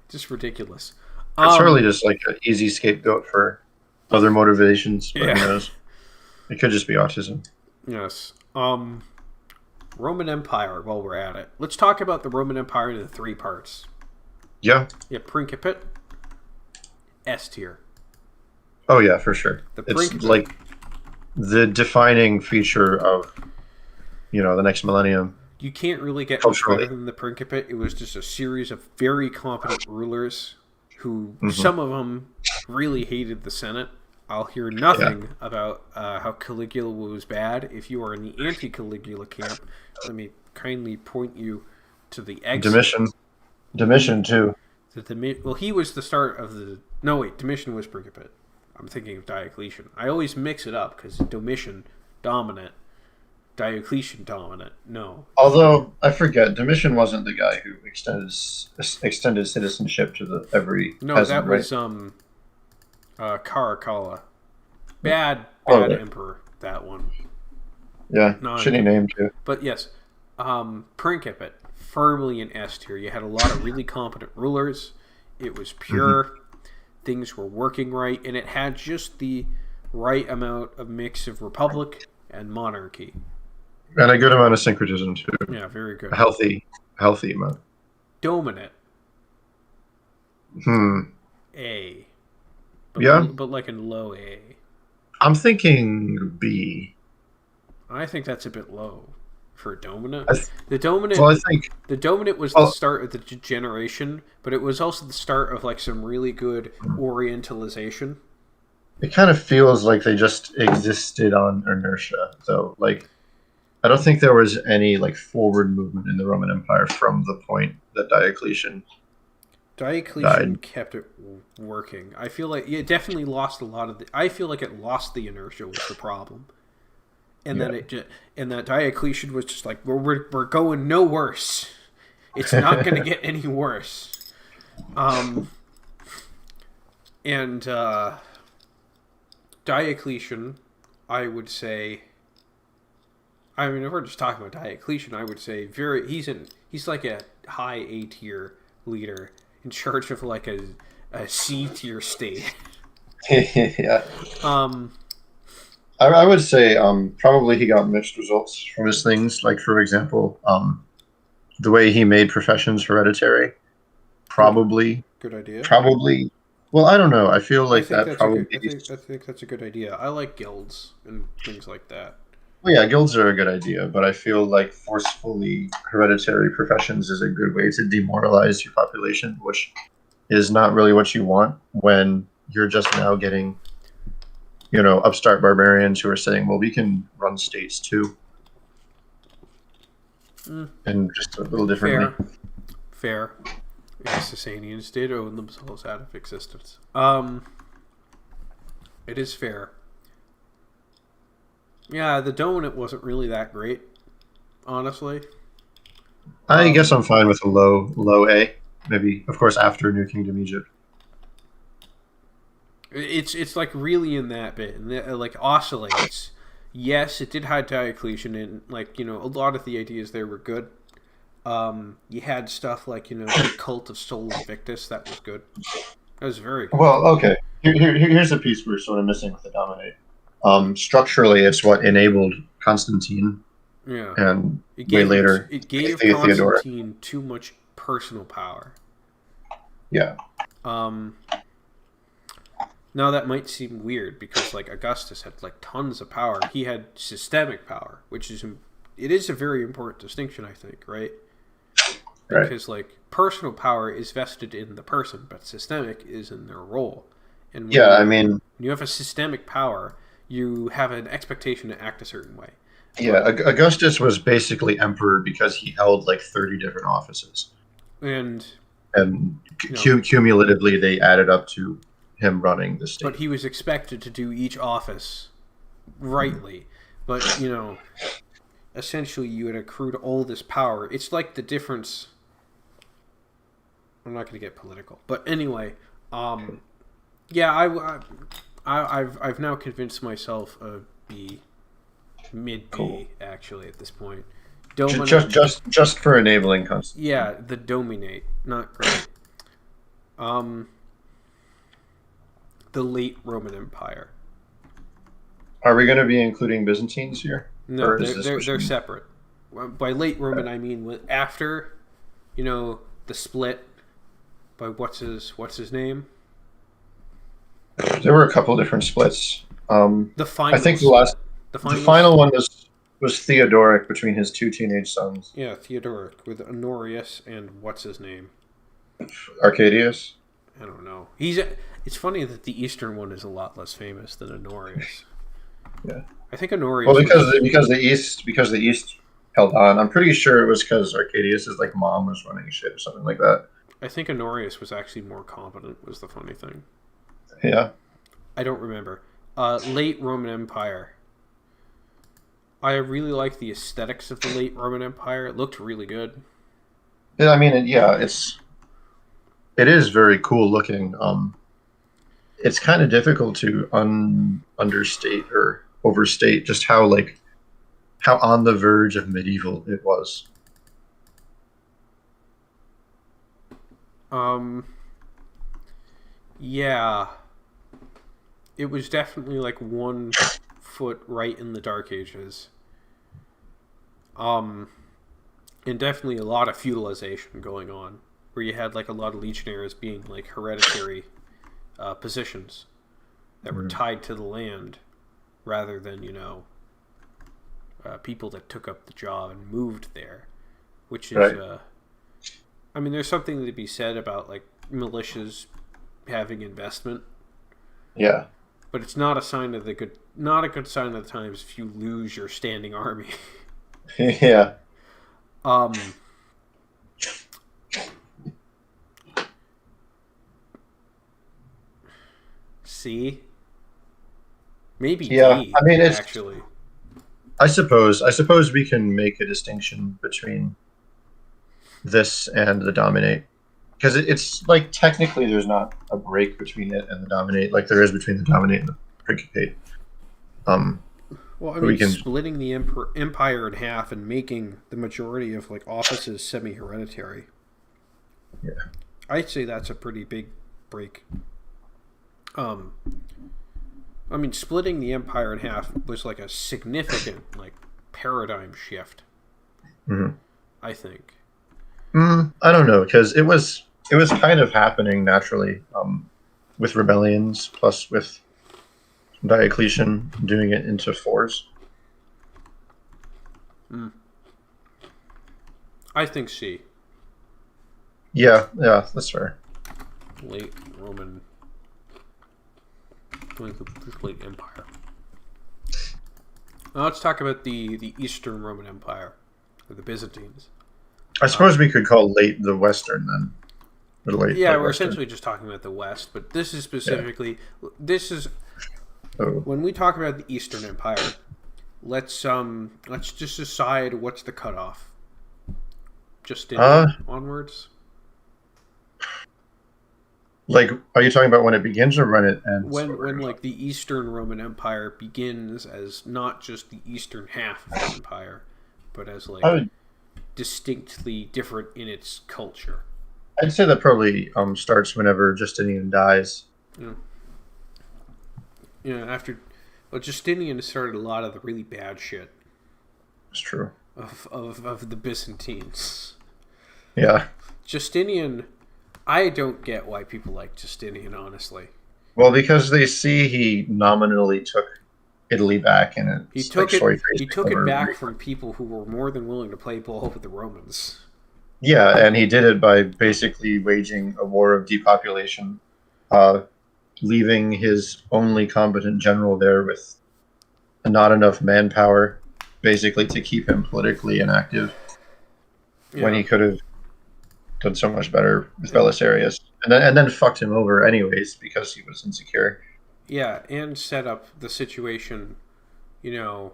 Just ridiculous. It's really just like an easy scapegoat for other motivations. But who knows? It could just be autism. Yes. Um, Roman Empire. While we're at it, let's talk about the Roman Empire in the three parts. Yeah. Yeah, Principate, S tier. Oh yeah, for sure. The It's Principate. like the defining feature of the next millennium You can't really get much better culturally. than the Principate. It was just a series of very competent rulers who, Hmm. some of them, really hated the Senate. I'll hear Yeah. nothing about how Caligula was bad. If you are in the anti-Caligula camp, let me kindly point you to the exit. Domitian. Domitian too. Well, he was the start of the. No, wait, Domitian was Principate. I'm thinking of Diocletian. I always mix it up because Domitian, dominant. Diocletian, dominant. No. Although I forget, Domitian wasn't the guy who extended citizenship to the every No, peasant, that right? was Caracalla. Bad Oh, bad right. emperor, that one. Yeah, Non shitty name too. But yes, Principate, firmly in S tier. You had a lot of really competent rulers. It was Hmm. pure. Things were working right, and it had just the right amount of mix of republic and monarchy. And a good amount of syncretism too. Yeah, very A good. healthy amount. Dominant, Hmm. A, Yeah, but like in low A. I'm thinking B. I think that's a bit low for dominant. I th- The dominant well, I think. The Dominant was the Well, start of the generation, but it was also the start of like some really good Orientalization. it kind of feels like they just existed on inertia, though. Like, I don't think there was any like forward movement in the Roman Empire from the point that Diocletian Diocletian died. kept it working. I feel like it definitely lost a lot of the. I feel like it lost the inertia was the problem, and then Yeah. it just, and that Diocletian was just like we're going no worse. It's not going to get any worse. Um, and Diocletian, I would say. I mean, if we're just talking about Diocletian, I would say he's like a high A tier leader in charge of like a C tier state. Yeah. Um, I would say probably he got mixed results from his things. Like, for example, the way he made professions hereditary, good, probably, good idea. probably. Well, I don't know. I feel I like think that that's a probably. good. I think that's a good idea. I like guilds and things like that. Well, yeah, guilds are a good idea, but I feel like forcefully hereditary professions is a good way to demoralize your population, which is not really what you want when you're just now getting, upstart barbarians who are saying, well, we can run states too, Mm, and just a little differently. fair, fair. The Sasanians did own themselves out of existence. It is fair. Yeah, the dominant wasn't really that great, honestly. I guess Um, I'm fine with a low A. Maybe, of course, after New Kingdom Egypt. it's like really in that bit, and it, like oscillates. Yes, it did have Diocletian, and like a lot of the ideas there were good. You had stuff like the cult of Sol Invictus that was good. That was very good. Well, okay. Here's a piece we're sort of missing with the Dominate. Structurally, it's what enabled Constantine Yeah, and it way gave him later it gave Theodora. Constantine too much personal power. Yeah. Um, Now that might seem weird because like Augustus had like tons of power. He had systemic power, which is it is a very important distinction, I think, right? Right. Because like personal power is vested in the person, but systemic is in their role. And Yeah, I mean, when you have a systemic power, you have an expectation to act a certain way. yeah, But Augustus was basically emperor because he held like 30 different offices. and And you know, cumulatively, they added up to him running the but state. he was expected to do each office rightly. But essentially you had accrued all this power. It's like the difference. I'm not going to get political, but anyway, yeah, I've now convinced myself of B, mid Cool. B actually at this point. Just for enabling Constantine. Yeah, the dominate, not great. Um, the late Roman Empire. Are we going to be including Byzantines here? No, or is this they're machine? separate. By late Roman, I mean after, the split by what's his name? There were a couple of different splits. The I final think split. The the final. final one was Theodoric between his two teenage sons, Yeah, Theodoric with Honorius and what's his name? Arcadius. I don't know. It's funny that the Eastern one is a lot less famous than Honorius. Yeah. I think Well, Honorius was. because the East held on. I'm pretty sure it was because Arcadius's like mom was running shit or something like that. I think Honorius was actually more competent. Was the funny thing. Yeah. I don't remember. Late Roman Empire. I really like the aesthetics of the late Roman Empire. It looked really good. Yeah, I mean, it is very cool looking. It's kind of difficult to understate or overstate just how on the verge of medieval it was. Um, yeah, it was definitely like 1 foot right in the Dark Ages. Um, and definitely a lot of feudalization going on, where you had like a lot of legionnaires being like hereditary positions that were Mhm. tied to the land, rather than people that took up the job and moved there, which is Right. I mean, there's something to be said about like militias having investment, Yeah. but it's not not a good sign of the times if you lose your standing army. Yeah. um, C, maybe Yeah. D I mean, actually. I suppose we can make a distinction between this and the dominate because it's like technically there's not a break between it and the dominate like there is between the dominate and the principate. Um, Well, I but mean, we can. splitting the empire in half and making the majority of like offices semi-hereditary. Yeah. I'd say that's a pretty big break. Um, I mean, splitting the empire in half was like a significant like paradigm shift. Mhm. I think. I don't know because it was kind of happening naturally with rebellions plus with Diocletian doing it into fours. Mm. I think C, Yeah, yeah, that's fair. late Roman, late Empire. Now let's talk about the Eastern Roman Empire, or the Byzantines. I Um, suppose we could call late the Western then, or yeah, late we're Western. essentially just talking about the West, but this is Yeah. specifically this is Oh. when we talk about the Eastern Empire. Let's just decide what's the cutoff. Uh, Justinian onwards. like, are you talking about when it begins or when it ends? What we're When gonna like the Eastern Roman Empire begins as not just the eastern half of the empire, but as I like would, distinctly different in its culture. I'd say that probably starts whenever Justinian dies. You know, after Justinian started a lot of the really bad shit It's true. of the Byzantines. Yeah. Justinian, I don't get why people like Justinian, honestly. Well, because they see he nominally took Italy back, and He it's like took it. soy He facing took it over. back from people who were more than willing to play ball with the Romans. Yeah, and he did it by basically waging a war of depopulation, uh, leaving his only competent general there with not enough manpower, basically to keep him politically inactive when Yeah, he could have done so much better with and Belisarius, and then fucked him over anyways because he was insecure. yeah, and set up the situation, you know,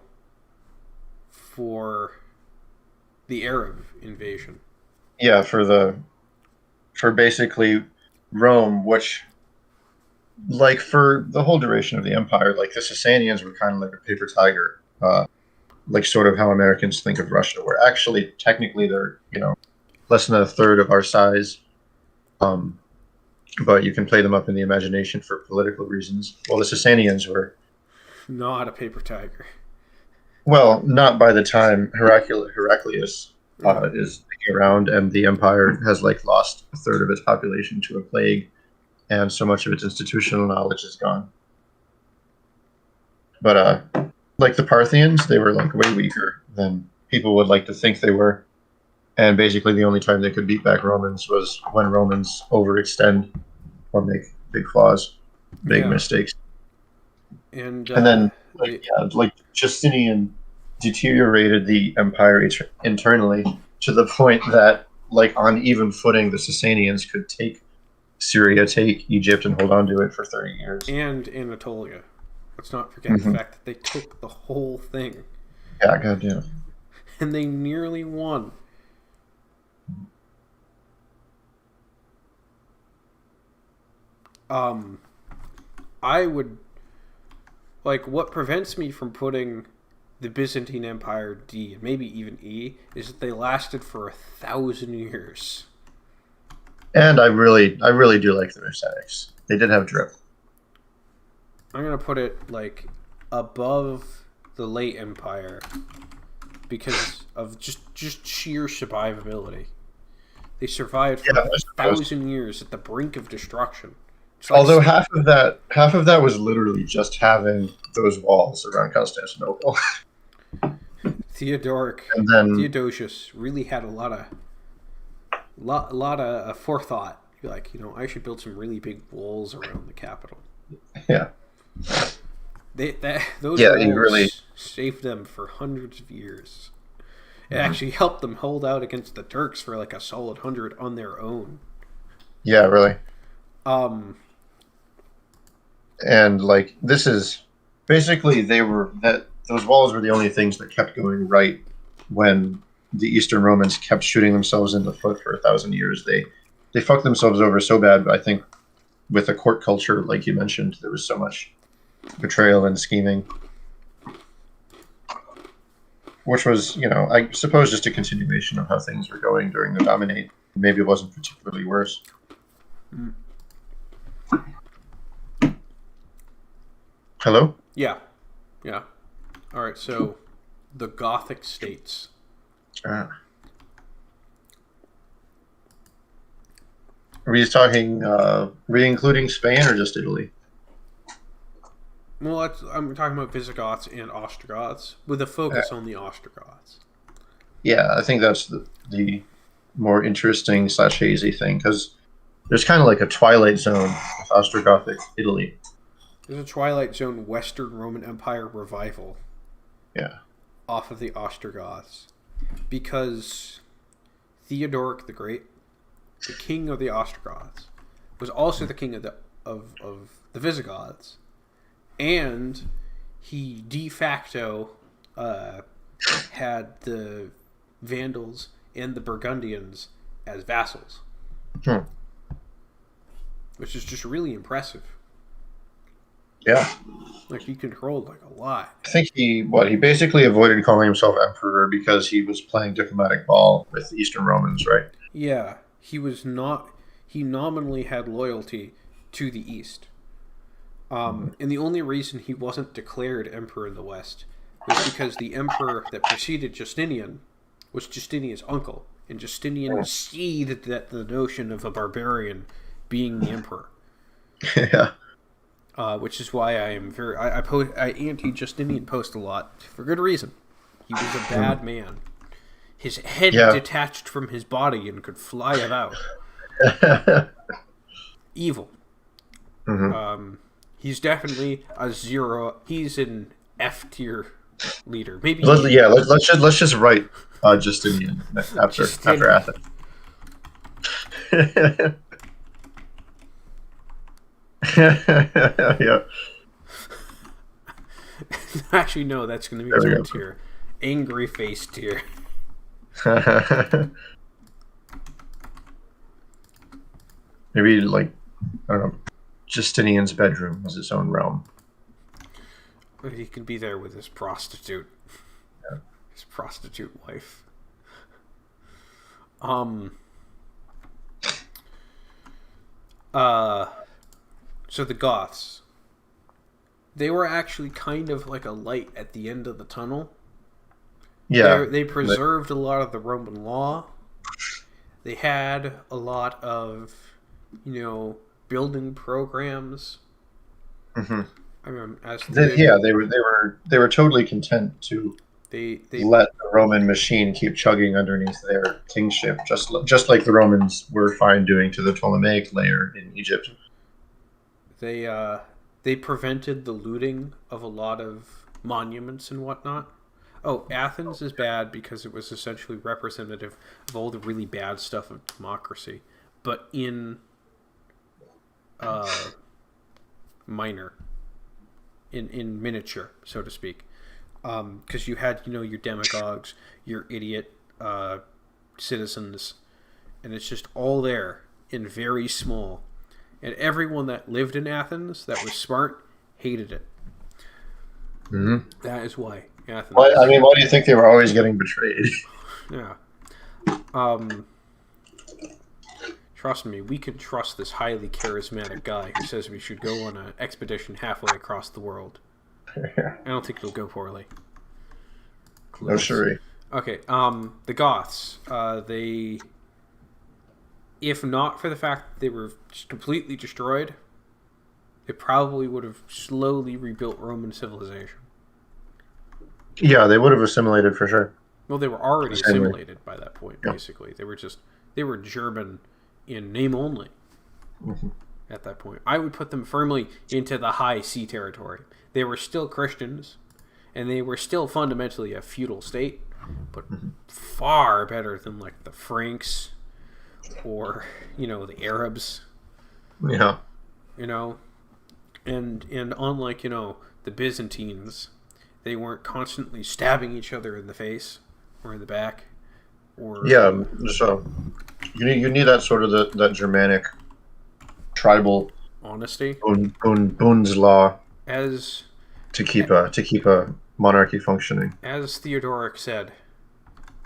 for the Arab invasion. Yeah, for basically Rome, which like for the whole duration of the empire, like the Sasanians were kind of like a paper tiger, like sort of how Americans think of Russia, where actually technically they're less than a third of our size, um, but you can play them up in the imagination for political reasons. Well, the Sasanians were Not a paper tiger. Well, not by the time Heraclius Mm. is around, and the empire has like lost a third of its population to a plague, and so much of its institutional knowledge is gone. But like the Parthians, they were like way weaker than people would like to think they were, and basically the only time they could beat back Romans was when Romans overextend or make big flaws, big Yeah, mistakes. and And then they like Justinian deteriorated the empire internally to the point that like on even footing the Sasanians could take Syria, take Egypt, and hold on to it for 30 years. and Anatolia. Let's not forget the Mm-hmm. fact that they took the whole thing Yeah, goddamn. and they nearly won. Um, I would like what prevents me from putting the Byzantine Empire D and maybe even E is that they lasted for 1,000 years. And I really do like their aesthetics. They did have drip. I'm gonna put it like above the late Empire because of just sheer survivability. They survived for Yeah, a I suppose. 1,000 years at the brink of destruction. It's like Although half of that was literally just having those walls around Constantinople, Theodoric and then Theodosius really had a lot of forethought. Like, I should build some really big walls around the capital. yeah, Those yeah, he really, walls saved them for hundreds of years. It actually helped them hold out against the Turks for like a solid 100 on their own. yeah, really. Um, And like this is basically they were that those walls were the only things that kept going right when the Eastern Romans kept shooting themselves in the foot for 1,000 years. They fucked themselves over so bad, but I think with a court culture like you mentioned, there was so much betrayal and scheming, which was, I suppose just a continuation of how things were going during the Dominate. Maybe it wasn't particularly worse. Hello? yeah, yeah. All right, so the Gothic states. Uh, are we just talking, re-including Spain or just Italy? Well, I'm talking about Visigoths and Ostrogoths with a Uh, focus on the Ostrogoths. yeah, I think that's the more interesting slash hazy thing because there's kind of like a twilight zone with Ostrogothic Italy. There's a Twilight Zone Western Roman Empire revival Yeah. off of the Ostrogoths because Theodoric the Great, the king of the Ostrogoths, was also the king of the Visigoths, and he de facto uh, had the Vandals and the Burgundians as vassals, Hmm. which is just really impressive. Yeah. Like he controlled like a lot. I think he basically avoided calling himself emperor because he was playing diplomatic ball with the Eastern Romans, right? Yeah, he was not. He nominally had loyalty to the East. And the only reason he wasn't declared emperor in the West was because the emperor that preceded Justinian was Justinian's uncle, and Justinian seethed at the notion of a barbarian being the emperor, Yeah. which is why I am very I anti Justinian post a lot for good reason. He was a bad man. His head Yeah. detached from his body and could fly about. Evil. Hmm. He's definitely a zero. He's an F tier leader. Maybe Yeah, let's just write Justinian after Justinian. Athens. Yeah, Actually, no, that's going to be there his we own go. tier. Angry face tier. Maybe like I don't know. Justinian's bedroom was its own realm. He can be there with his prostitute. His prostitute wife. Um. Uh. So the Goths. They were actually kind of like a light at the end of the tunnel Yeah. They preserved a lot of the Roman law. They had a lot of, building programs. Mm-hmm. I mean, as Yeah, they were totally content to they let the Roman machine keep chugging underneath their kingship, just like the Romans were fine doing to the Ptolemaic layer in Egypt. they they prevented the looting of a lot of monuments and whatnot. Oh, Athens is bad because it was essentially representative of all the really bad stuff of democracy, but in uh, minor, in miniature, so to speak. Because you had your demagogues, your idiot citizens, and it's just all there in very small. And everyone that lived in Athens that was smart hated it. Mm-hmm. That is why Why, I Athens. mean, why do you think they were always getting betrayed? Yeah. Um, Trust me, we can trust this highly charismatic guy who says we should go on an expedition halfway across the world. I don't think it'll go poorly. No, sure. Okay, the Goths. They, if not for the fact that they were just completely destroyed, they probably would have slowly rebuilt Roman civilization. Yeah, they would have assimilated for sure. Well, they were already Same way. assimilated by that point, Yeah. basically. They were German in name only Mm-hmm. at that point. I would put them firmly into the high C territory. They were still Christians, and they were still fundamentally a feudal state, but far better than like the Franks or the Arabs. Yeah. And unlike the Byzantines, they weren't constantly stabbing each other in the face or in the back or Yeah. So you need that sort of that Germanic tribal honesty Boon's law as to keep a monarchy functioning. as Theodoric said,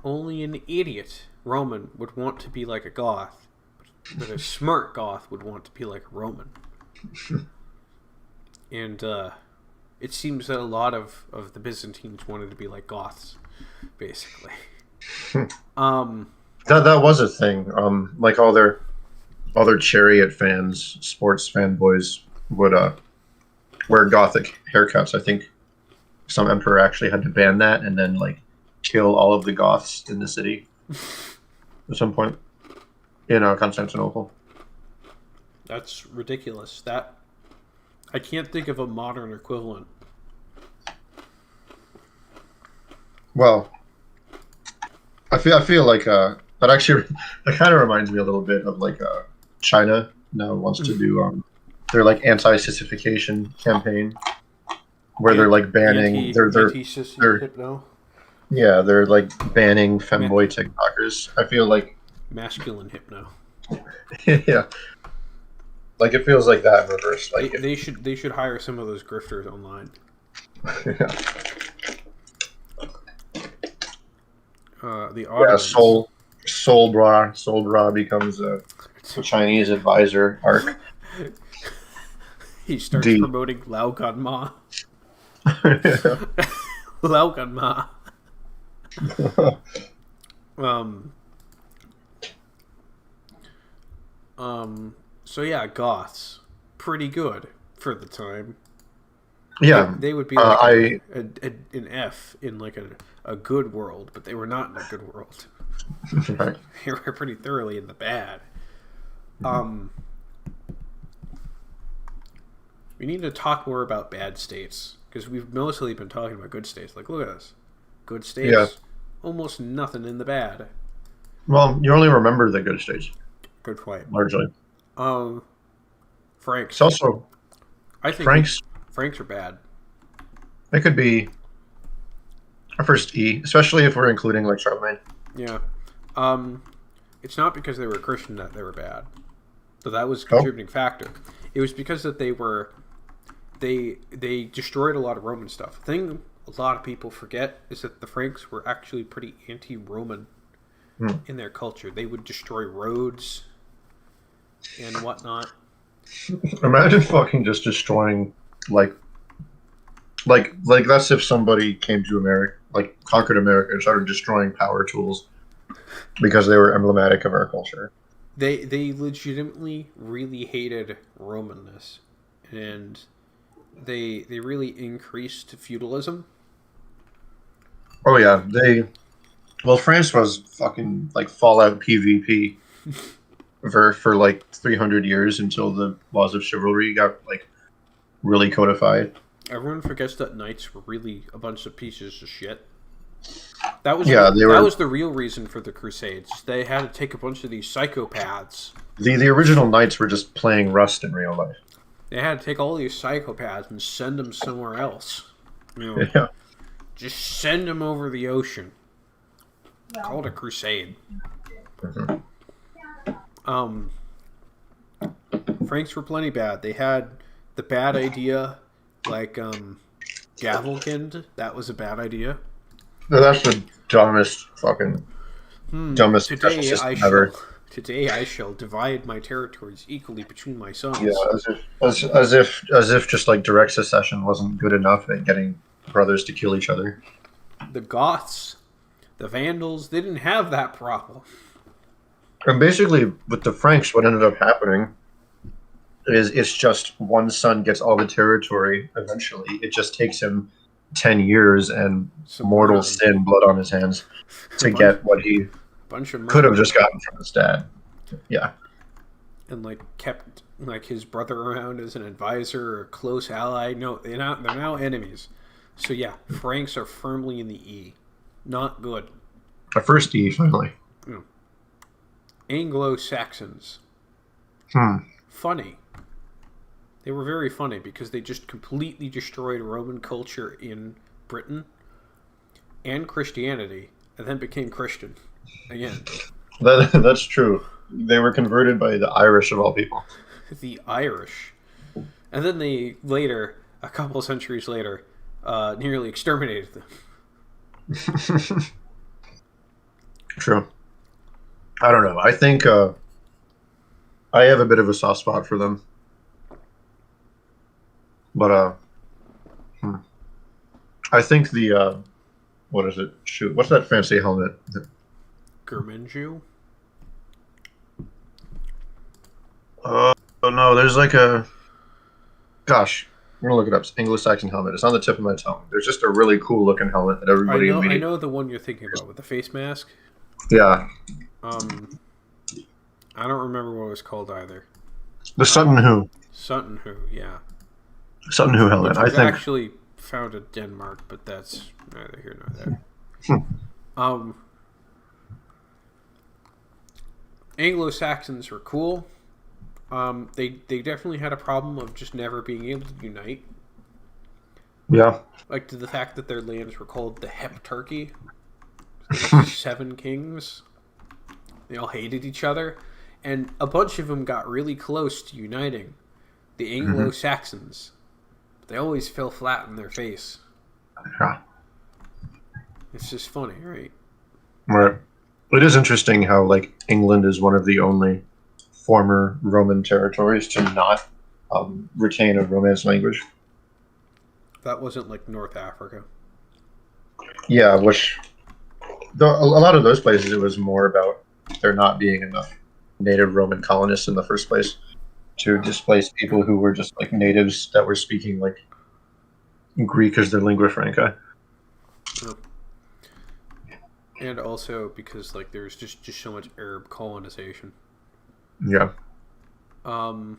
only an idiot Roman would want to be like a Goth, but a smart Goth would want to be like a Roman. And it seems that a lot of the Byzantines wanted to be like Goths, basically. That was a thing. Like all their chariot fans, sports fanboys would wear gothic haircuts. I think some emperor actually had to ban that and then like kill all of the Goths in the city at some point in Constantinople. That's ridiculous. That I can't think of a modern equivalent. Well, I feel like that actually that kind of reminds me a little bit of like China now wants to do their like anti-sissification campaign where they're like banning they're hypno yeah, they're like banning femboy TikTokers. I feel like masculine hypno. yeah, like it feels like that in reverse. Like They should hire some of those grifters online. yeah. The Yeah, Ottomans. Soul Bra becomes a Chinese advisor arc. He starts D. promoting Lao Gan Ma. Lao Gan Ma. So yeah, Goths, pretty good for the time. Yeah, They would be like I an F in like a good world, but they were not in a good world. right. They were pretty thoroughly in the bad. We need to talk more about bad states because we've mostly been talking about good states. Like, look at us, good states. Yeah. Almost nothing in the bad. Well, you only remember the good states Good point. largely. Franks. It's also I think Franks. are bad. It could be our first E, especially if we're including like Charlemagne. Yeah. It's not because they were Christian that they were bad. So that was a contributing factor. It was because that they destroyed a lot of Roman stuff. The thing a lot of people forget is that the Franks were actually pretty anti-Roman in their culture. They would destroy roads and whatnot. Imagine fucking just destroying like that's if somebody came to like conquered America and started destroying power tools because they were emblematic of our culture. They legitimately really hated Romanness, and they really increased feudalism. Oh yeah, France was fucking like Fallout PvP for like 300 years until the laws of chivalry got like really codified. Everyone forgets that knights were really a bunch of pieces of shit. That was Yeah, they that were was the real reason for the Crusades. They had to take a bunch of these psychopaths. the original knights were just playing Rust in real life. They had to take all these psychopaths and send them somewhere else. You know, Yeah. just send them over the ocean. Call it a crusade. Mhm. Franks were plenty bad. They had the bad idea, like Gavelkind. That was a bad idea. No, that's the dumbest succession Today system ever. today I shall divide my territories equally between my Yeah, sons. as if just like direct secession wasn't good enough at getting brothers to kill each other. The Goths, the Vandals, they didn't have that problem. And basically, with the Franks, what ended up happening is it's just one son gets all the territory eventually. It just takes him 10 years and Some mortal murder. sin, blood on his hands, to bunch, get what he bunch of could have murder. just gotten from his dad. Yeah. And like kept like his brother around as an advisor or a close ally. No, they're now enemies. So yeah, Franks are firmly in the E. Not good. A first E, finally. Anglo-Saxons. Hmm. Funny. They were very funny because they just completely destroyed Roman culture in Britain and Christianity, and then became Christian again. That's true. They were converted by the Irish of all people. The Irish. And then they later, a couple centuries later, nearly exterminated them. True. I don't know. I think I have a bit of a soft spot for them. But I think the what is it? Shoot, what's that fancy helmet? Germanju? Oh no, there's like a gosh. I'm gonna look it up. It's Anglo-Saxon helmet. It's on the tip of my tongue. There's just a really cool looking helmet that I everybody know immediately. the one you're thinking about with the face mask. Yeah, I don't remember what it was called either. the Sutton Hoo, yeah. Sutton Hoo helmet. Which I was think. actually found in Denmark, but that's neither here nor there. Hmm. Anglo-Saxons were cool. They definitely had a problem of just never being able to unite. Yeah. Like to the fact that their lands were called the Heptarchy. 7 kings. They all hated each other. And a bunch of them got really close to uniting. The Anglo-Saxons. But they always fell flat in their face. Yeah. It's just funny, right? Right. It is interesting how like England is one of the only former Roman territories to not retain a Romance language. That wasn't like North Africa. Yeah, which a lot of those places it was more about there not being enough native Roman colonists in the first place to displace people who were just like natives that were speaking like Greek as their lingua franca. And also because like there's just so much Arab colonization. Yeah. I'm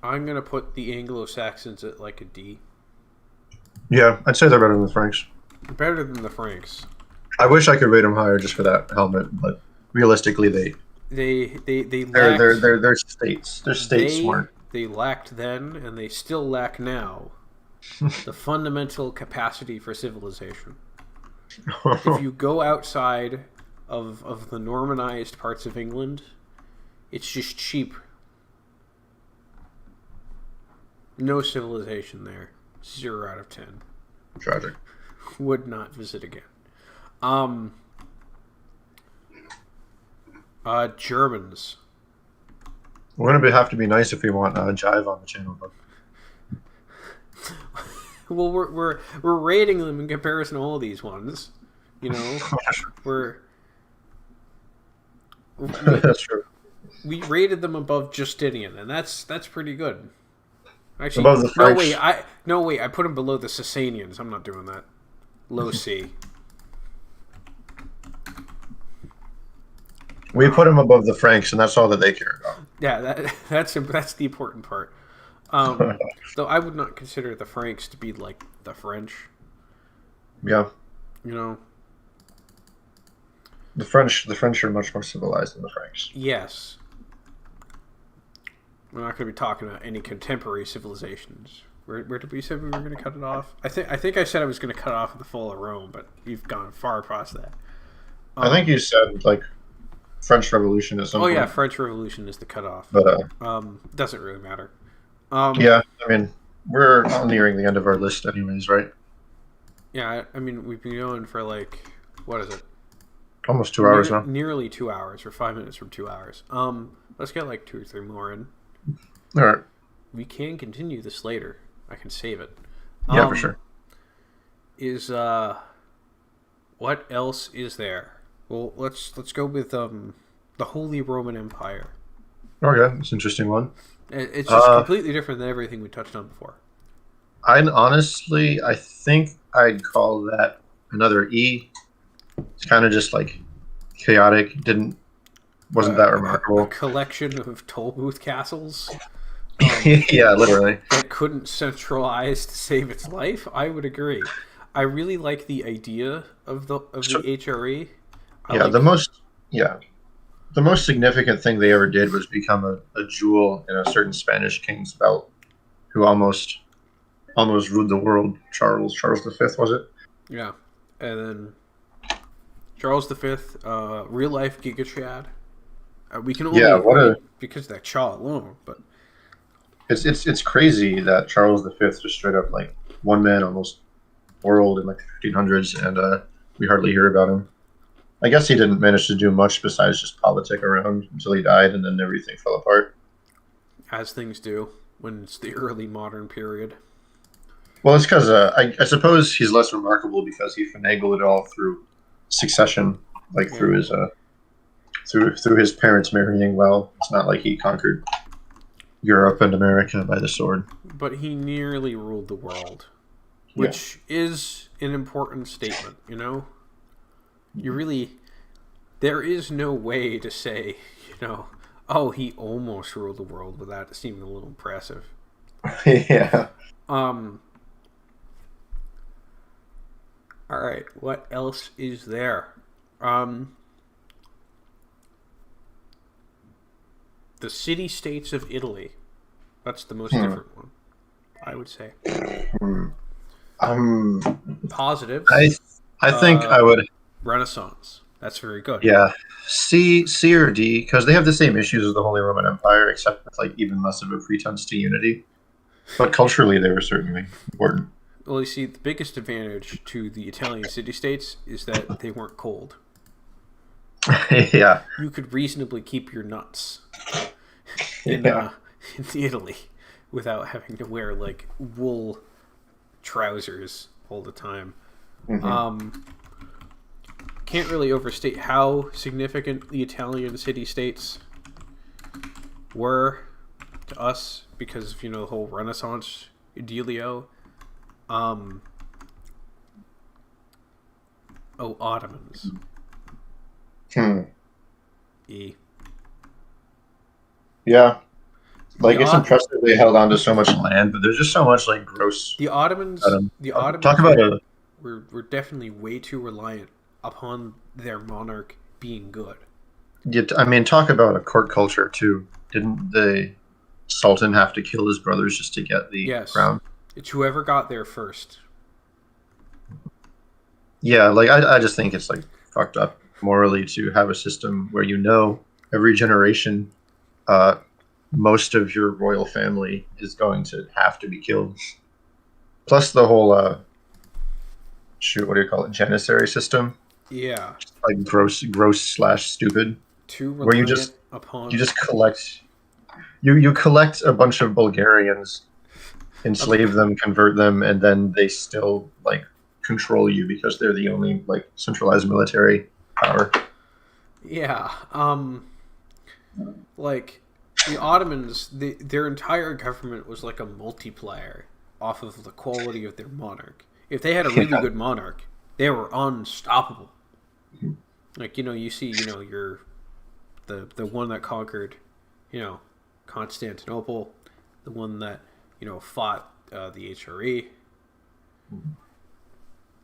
gonna put the Anglo-Saxons at like a D. Yeah, I'd say they're better than the Franks. Better than the Franks. I wish I could rate them higher just for that helmet, but realistically, They they're lacked, they're states. They're state smart. they lacked then, and they still lack now, the fundamental capacity for civilization. If you go outside of the Normanized parts of England, it's just cheap. No civilization there. 0 out of 10. Tragic. Would not visit again. Germans. We're gonna have to be nice if we want Jive on the channel. But Well, we're rating them in comparison to all these ones. You know, we're we, That's true. we rated them above Justinian, and that's pretty good. Actually, Above the no wait, Franks, I put them below the Sasanians. I'm not doing that. Low C. we put him above the Franks, and that's all that they care about. Yeah, that's the important part. Though I would not consider the Franks to be like the French. Yeah, You know. the French are much more civilized than the Franks. Yes. We're not going to be talking about any contemporary civilizations. Where did we say we were going to cut it off? I think I said I was going to cut off at the fall of Rome, but you've gone far past that. I think you said like French Revolution at some Oh point. yeah, French Revolution is the cutoff. But Doesn't really matter. yeah, I mean, we're nearing the end of our list, anyways, right? Yeah, I mean we've been going for like what is it? Almost 2 hours now. Nearly 2 hours, or 5 minutes from 2 hours. Let's get like 2 or 3 more in. All right. We can continue this later. I can save it. Yeah, for sure. Is what else is there? Well, let's go with the Holy Roman Empire. Okay, that's an interesting one. It's just completely different than everything we touched on before. I think I'd call that another E. It's kind of just like chaotic. Wasn't that remarkable? A collection of toll booth castles. Yeah, literally. That couldn't centralize to save its life. I would agree. I really like the idea of the HRE. The most significant thing they ever did was become a jewel in a certain Spanish king's belt, who almost ruled the world. Charles V, was it? Yeah, and then Charles V, real life Giga Chad. We can only because of that Chaw alone, but it's crazy that Charles V just straight up like one man almost world in like the 1500s, and we hardly hear about him. I guess he didn't manage to do much besides just politic around until he died, and then everything fell apart. As things do when it's the early modern period. Well, it's because I suppose he's less remarkable because he finagled it all through succession, like through his through his parents marrying well. It's not like he conquered Europe and America by the sword. But he nearly ruled the world, which is an important statement, you know? There is no way to say, oh, he almost ruled the world without it seeming a little impressive. Yeah. Alright, what else is there? The city-states of Italy. That's the most different one, I would say. Positive. I think I would... Renaissance. That's very good. Yeah. C or D, because they have the same issues as the Holy Roman Empire, except with like even less of a pretense to unity. But culturally, they were certainly important. Well, you see, the biggest advantage to the Italian city-states is that they weren't cold. Yeah. You could reasonably keep your nuts in Italy without having to wear like wool trousers all the time. Mm-hmm. Can't really overstate how significant the Italian city-states were to us because of the whole Renaissance dealio. Ottomans. E. Yeah. Like, it's impressive they held on to so much land, but there's just so much, like, gross... The Ottomans talk about were definitely way too reliant upon their monarch being good. Yeah, I mean, talk about a court culture, too. Didn't the Sultan have to kill his brothers just to get the crown? It's whoever got there first. Yeah, like, I just think it's, like, fucked up morally to have a system where every generation... most of your royal family is going to have to be killed. Plus the whole, what do you call it, janissary system? Yeah. Just like gross/stupid. Too reliant where you just collect... You collect a bunch of Bulgarians enslave them, convert them, and then they still like control you because they're the only like centralized military power. Yeah. Like the Ottomans, their entire government was like a multiplier off of the quality of their monarch. If they had a really Yeah. good monarch, they were unstoppable. Like you see, your the one that conquered, you know, Constantinople, the one that fought the HRE,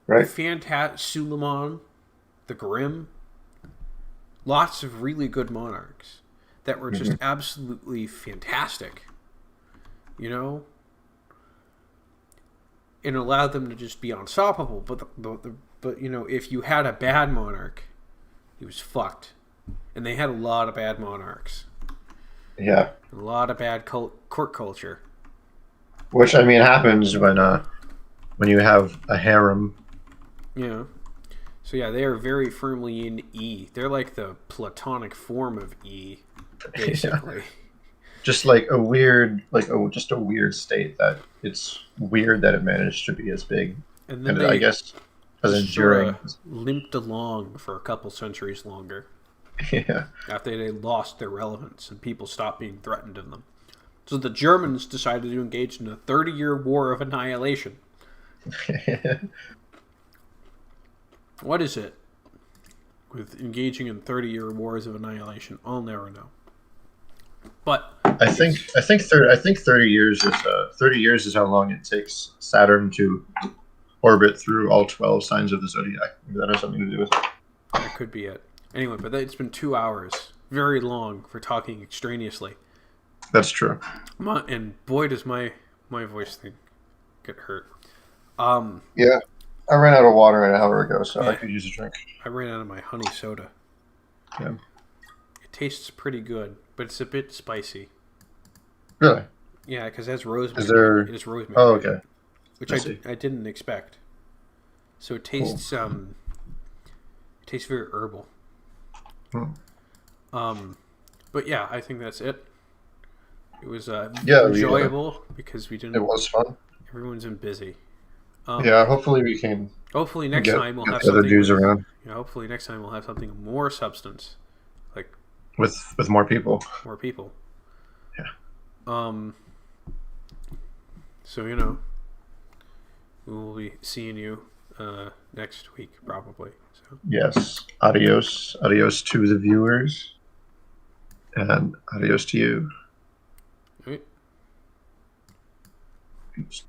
Right. fantastic Suleiman, the Grim, lots of really good monarchs that were just Hmm. absolutely fantastic, you know, and allowed them to just be unstoppable. But if you had a bad monarch, he was fucked, and they had a lot of bad monarchs, Yeah. a lot of bad court culture. Which I mean happens when you have a harem. You know, so yeah, they are very firmly in E. They're like the platonic form of E, Yeah. basically. Just like a weird, like just a weird state that it's weird that it managed to be as big, And then and I they guess as just sort of enduring. limped along for a couple centuries longer Yeah. after they lost their relevance and people stopped being threatened of them. So the Germans decided to engage in a 30-year war of annihilation. What is it with engaging in 30-year wars of annihilation? I'll never know. But it's I think 30 years is 30 years is how long it takes Saturn to orbit through all 12 signs of the zodiac. Maybe that has something to do with it. that could be it. Anyway, but it's been 2 hours. Very long for talking extraneously. That's true. And boy, does my voice thing get hurt. Um, Yeah, I ran out of water an hour ago, so I yeah, could use a drink. I ran out of my honey soda. Yeah. It tastes pretty good, but it's a bit spicy. Really? Yeah, because it has Is rosemary. there? It has Oh, rosemary in okay. it, which I see. I didn't expect. So Cool. it tastes very herbal. Hmm. Um, but yeah, I think that's it. It was Yeah, enjoyable because we it didn't. was fun. Everyone's been busy. Yeah, hopefully we can Hopefully next time we'll get have the other something dudes with. around Hopefully next time we'll have something more substance, like with more people. more people. Yeah. Um. So we will be seeing you next week probably. So Yes. Adios. Adios to the viewers, and adios to you. all right. Peace.